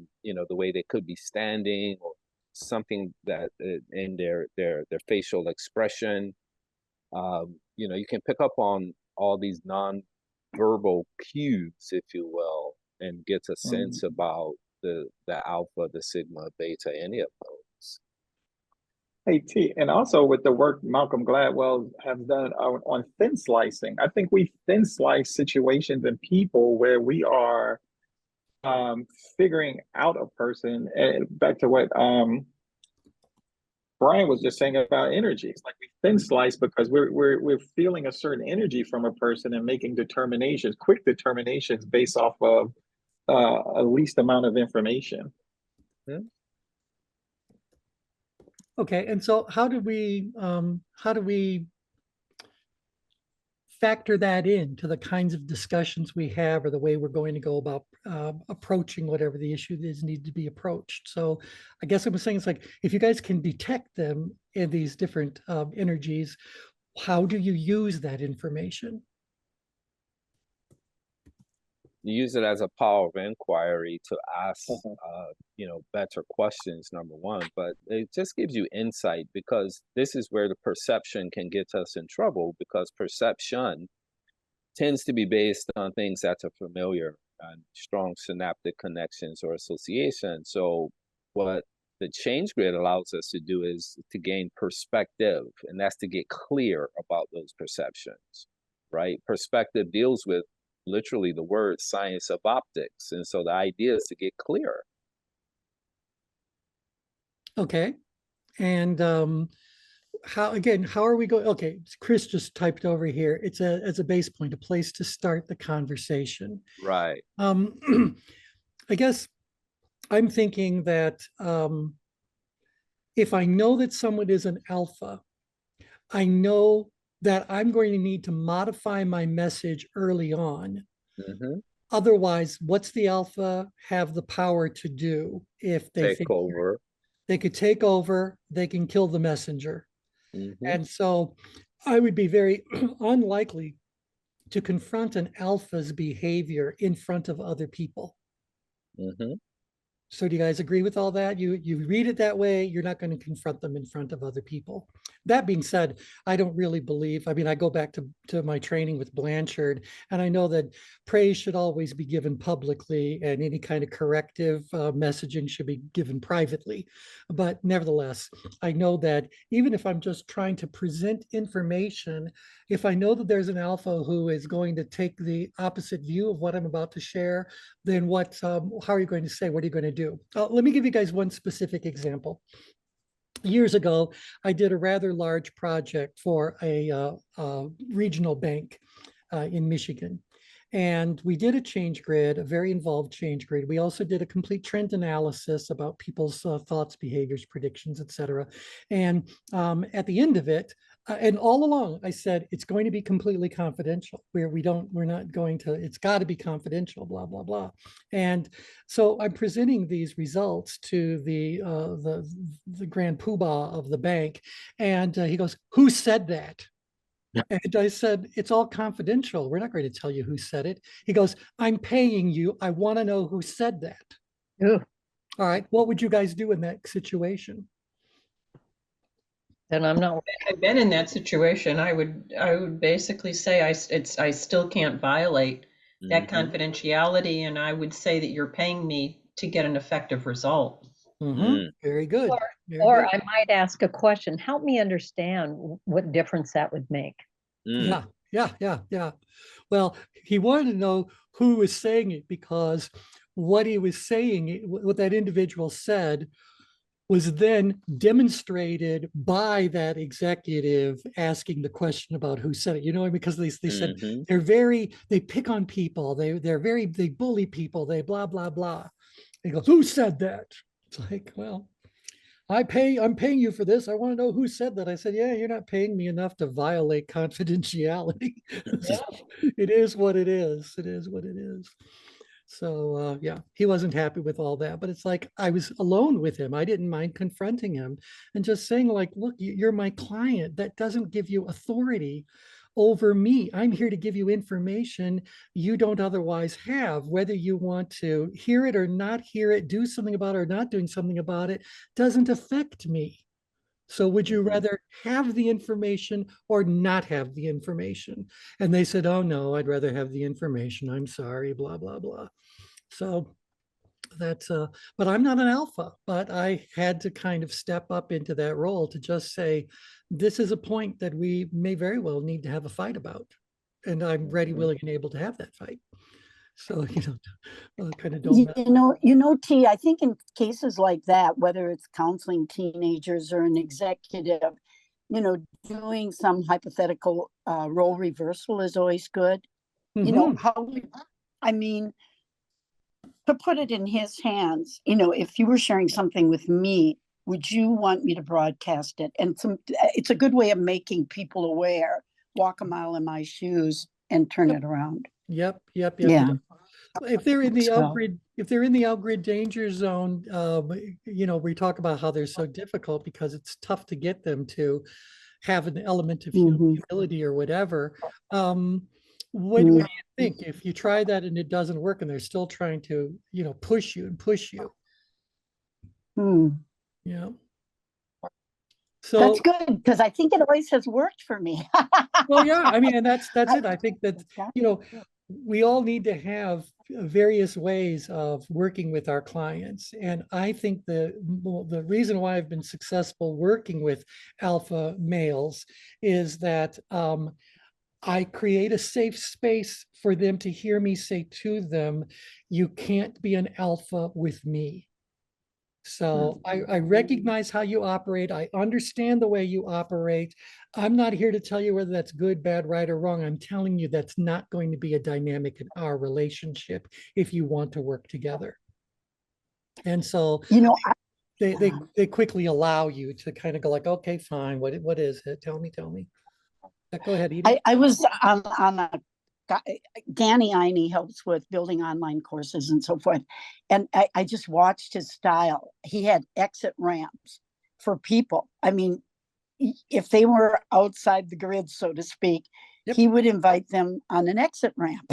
way they could be standing or something that in their facial expression. You can pick up on all these non-verbal cues, if you will, and get a sense about the alpha, the sigma, beta, any of those. Hey T, and also with the work Malcolm Gladwell has done on thin slicing, I think we thin slice situations and people where we are figuring out a person. And back to what Brian was just saying about energies, like we thin slice because we're feeling a certain energy from a person and making determinations, quick determinations based off of a least amount of information. Okay, and so how do we factor that into the kinds of discussions we have or the way we're going to go about approaching whatever the issue is need to be approached? So I guess I was saying, it's like, if you guys can detect them in these different energies, how do you use that information? You use it as a power of inquiry to ask, better questions, number one, but it just gives you insight, because this is where the perception can get us in trouble, because perception tends to be based on things that are familiar and strong synaptic connections or associations. So what the change grid allows us to do is to gain perspective, and that's to get clear about those perceptions, right? Perspective deals with literally the word science of optics. And so the idea is to get clearer. Okay. And how are we going? Okay, Chris just typed over here. It's as a base point, a place to start the conversation. Right. I guess I'm thinking that if I know that someone is an alpha, I know that I'm going to need to modify my message early on. Mm-hmm. Otherwise, what's the alpha have the power to do if they Take over. they could take over, they can kill the messenger. Mm-hmm. And so I would be very unlikely to confront an alpha's behavior in front of other people. Mm-hmm. So do you guys agree with all that? You read it that way, you're not going to confront them in front of other people. That being said, I don't really believe, I mean, I go back to my training with Blanchard, and I know that praise should always be given publicly and any kind of corrective messaging should be given privately. But nevertheless, I know that even if I'm just trying to present information, if I know that there's an alpha who is going to take the opposite view of what I'm about to share, then how are you going to say, what are you going to do? Let me give you guys one specific example. Years ago, I did a rather large project for a regional bank in Michigan. And we did a change grid, a very involved change grid. We also did a complete trend analysis about people's thoughts, behaviors, predictions, et cetera. And at the end of it, and all along, I said, it's going to be completely confidential. We're not going to, it's got to be confidential, blah, blah, blah. And so I'm presenting these results to the grand poobah of the bank. And he goes, who said that? And I said, it's all confidential. We're not going to tell you who said it. He goes, I'm paying you. I want to know who said that. Ooh, All right. What would you guys do in that situation? then I'm not. I've been in that situation. I would basically say I still can't violate that Mm-hmm. confidentiality, and I would say that you're paying me to get an effective result. Very good. Very Or good. I might ask a question. Help me understand what difference that would make. Mm. Yeah. Well, he wanted to know who was saying it because what he was saying, what that individual said, was then demonstrated by that executive asking the question about who said it. You know, because they said Mm-hmm. they pick on people, they bully people, they blah blah blah. He goes, who said that? It's like, well, I'm paying you for this. I want to know who said that. I said, yeah, you're not paying me enough to violate confidentiality. It is what it is. It is what it is. So yeah, he wasn't happy with all that, but it's like I was alone with him. I didn't mind confronting him and just saying like, look, you're my client. That doesn't give you authority over me. I'm here to give you information you don't otherwise have. Whether you want to hear it or not hear it, do something about it or not doing something about it, doesn't affect me. So would you rather have the information or not have the information? And they said, oh no, I'd rather have the information. I'm sorry, blah, blah, blah. So that's but I'm not an alpha, but I had to kind of step up into that role to just say, this is a point that we may very well need to have a fight about. And I'm ready, willing, and able to have that fight. So, kind of don't. T, I think in cases like that, whether it's counseling teenagers or an executive, doing some hypothetical role reversal is always good. I mean, to put it in his hands, if you were sharing something with me, would you want me to broadcast it? And it's a good way of making people aware, walk a mile in my shoes and turn it around. Yep. Yeah. If they're in the outgrid danger zone, we talk about how they're so difficult because it's tough to get them to have an element of humility or whatever. What do you think if you try that and it doesn't work and they're still trying to, push you? Yeah. So that's good because I think it always has worked for me. Well, yeah, I mean, and that's it. I think that, we all need to have various ways of working with our clients. And I think the reason why I've been successful working with alpha males is that I create a safe space for them to hear me say to them, you can't be an alpha with me. So I recognize how you operate. I understand the way you operate. I'm not here to tell you whether that's good, bad, right, or wrong. I'm telling you that's not going to be a dynamic in our relationship if you want to work together. And so You know, they quickly allow you to kind of go like, okay, fine. What is it? Tell me. Go ahead, Edie. I was on a Danny Iney helps with building online courses and so forth. And I just watched his style. He had exit ramps for people. I mean, if they were outside the grid, so to speak, he would invite them on an exit ramp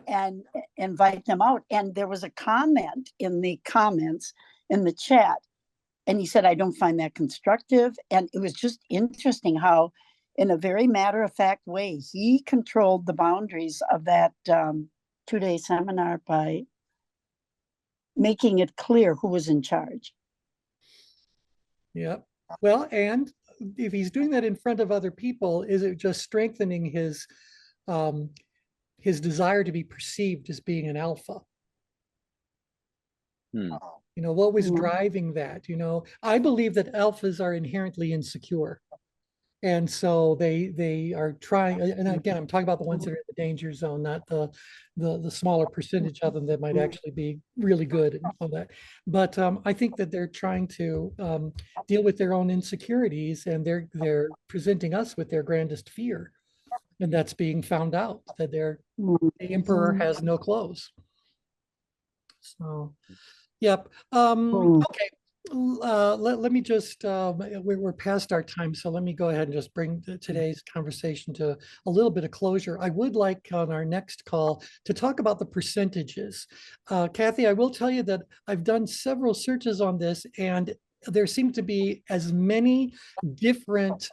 and invite them out. And there was a comment in the comments in the chat. And he said, I don't find that constructive. And it was just interesting how, in a very matter-of-fact way, he controlled the boundaries of that 2-day seminar by making it clear who was in charge. Yeah. Well, and if he's doing that in front of other people, is it just strengthening his desire to be perceived as being an alpha? You know, what was driving that? You know, I believe that alphas are inherently insecure. And so they are trying, and again, I'm talking about the ones that are in the danger zone, not the smaller percentage of them that might actually be really good and all that. But I think that they're trying to deal with their own insecurities, and they're presenting us with their grandest fear, and that's being found out that the emperor has no clothes. So, yep. Okay. Let me just, we're past our time, so let me go ahead and just bring today's conversation to a little bit of closure. I would like on our next call to talk about the percentages. Kathy, I will tell you that I've done several searches on this, and there seem to be as many different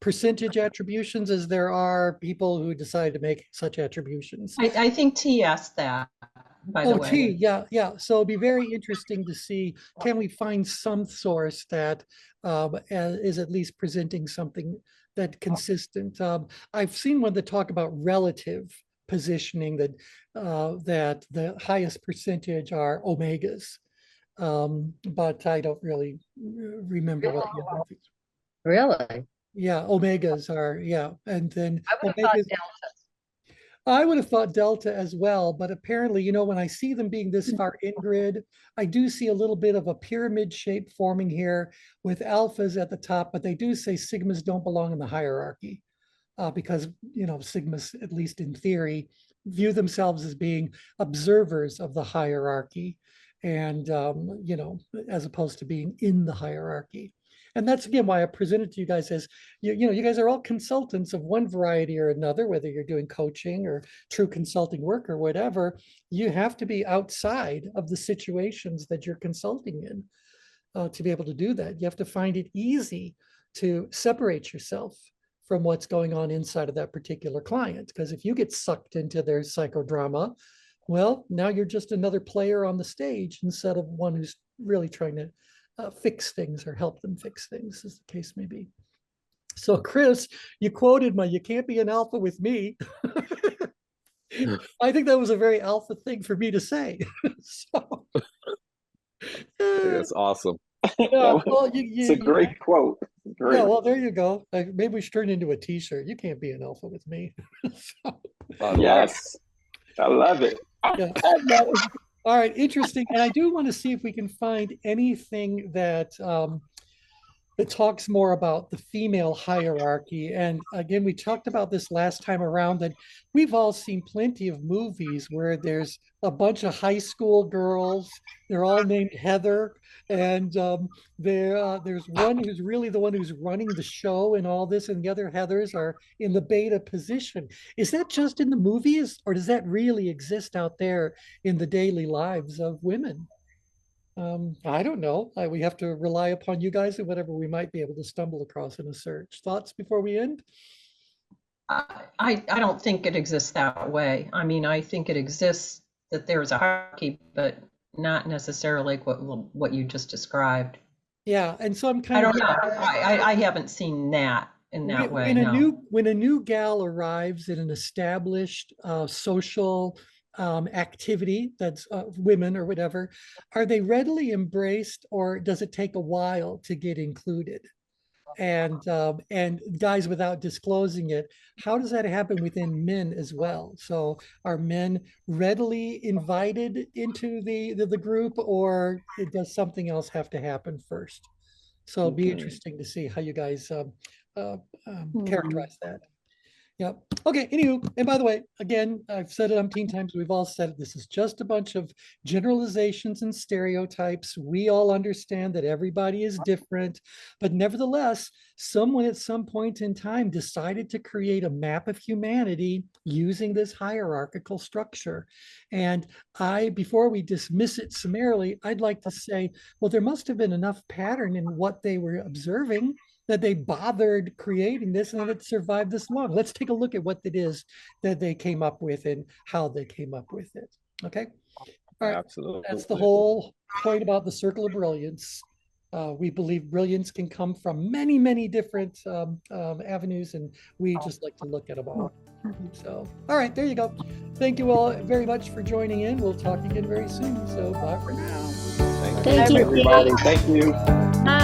percentage attributions as there are people who decide to make such attributions. I think T asked that. By the way. T, yeah. So it'd be very interesting to see, can we find some source that is at least presenting something that consistent. I've seen one that talk about relative positioning, that that the highest percentage are omegas, but I don't really remember what the other things. Really? Yeah, omegas are, and then I would have thought deltas. I would have thought delta as well, but apparently, you know, when I see them being this far in grid, I do see a little bit of a pyramid shape forming here with alphas at the top, but they do say sigmas don't belong in the hierarchy because, you know, sigmas, at least in theory, view themselves as being observers of the hierarchy and, you know, as opposed to being in the hierarchy. And that's, again, why I presented to you guys as, you know, you guys are all consultants of one variety or another, whether you're doing coaching or true consulting work or whatever. You have to be outside of the situations that you're consulting in to be able to do that. You have to find it easy to separate yourself from what's going on inside of that particular client. Because if you get sucked into their psychodrama, well, now you're just another player on the stage instead of one who's really trying to fix things or help them fix things, as the case may be. So, Chris, you quoted my, you can't be an alpha with me. I think that was a very alpha thing for me to say. So, that's awesome. Yeah, well, it's a great quote. Great. Yeah, well, there you go. Maybe we should turn into a t-shirt. You can't be an alpha with me. So, yes, I love it. Yeah. All right, interesting. And I do want to see if we can find anything that that talks more about the female hierarchy. And again, we talked about this last time around, that we've all seen plenty of movies where there's a bunch of high school girls. They're all named Heather. And there's one who's really the one who's running the show and all this, and the other Heathers are in the beta position. Is that just in the movies, or does that really exist out there in the daily lives of women? I don't know. We have to rely upon you guys and whatever we might be able to stumble across in a search. Thoughts before we end? I don't think it exists that way. I mean, I think it exists that there's a hierarchy, but not necessarily what you just described. Yeah, and so I'm kind of. I haven't seen that in that way. When a new gal arrives in an established social activity that's women or whatever, are they readily embraced, or does it take a while to get included? And guys, without disclosing it, how does that happen within men as well? So are men readily invited into the group, or does something else have to happen first? So it'll be interesting to see how you guys characterize that. Yep. Okay. Anywho, and by the way, again, I've said it umpteen times. We've all said it. This is just a bunch of generalizations and stereotypes. We all understand that everybody is different, but nevertheless, someone at some point in time decided to create a map of humanity using this hierarchical structure. And before we dismiss it summarily, I'd like to say, well, there must have been enough pattern in what they were observing that they bothered creating this and that it survived this long. Let's take a look at what it is that they came up with and how they came up with it. Okay. All right. Absolutely. That's the whole point about the circle of brilliance. We believe brilliance can come from many, many different avenues, and we just like to look at them all. So, all right, there you go. Thank you all very much for joining in. We'll talk again very soon. So bye for now. Thank you, everybody. Thank you. Bye.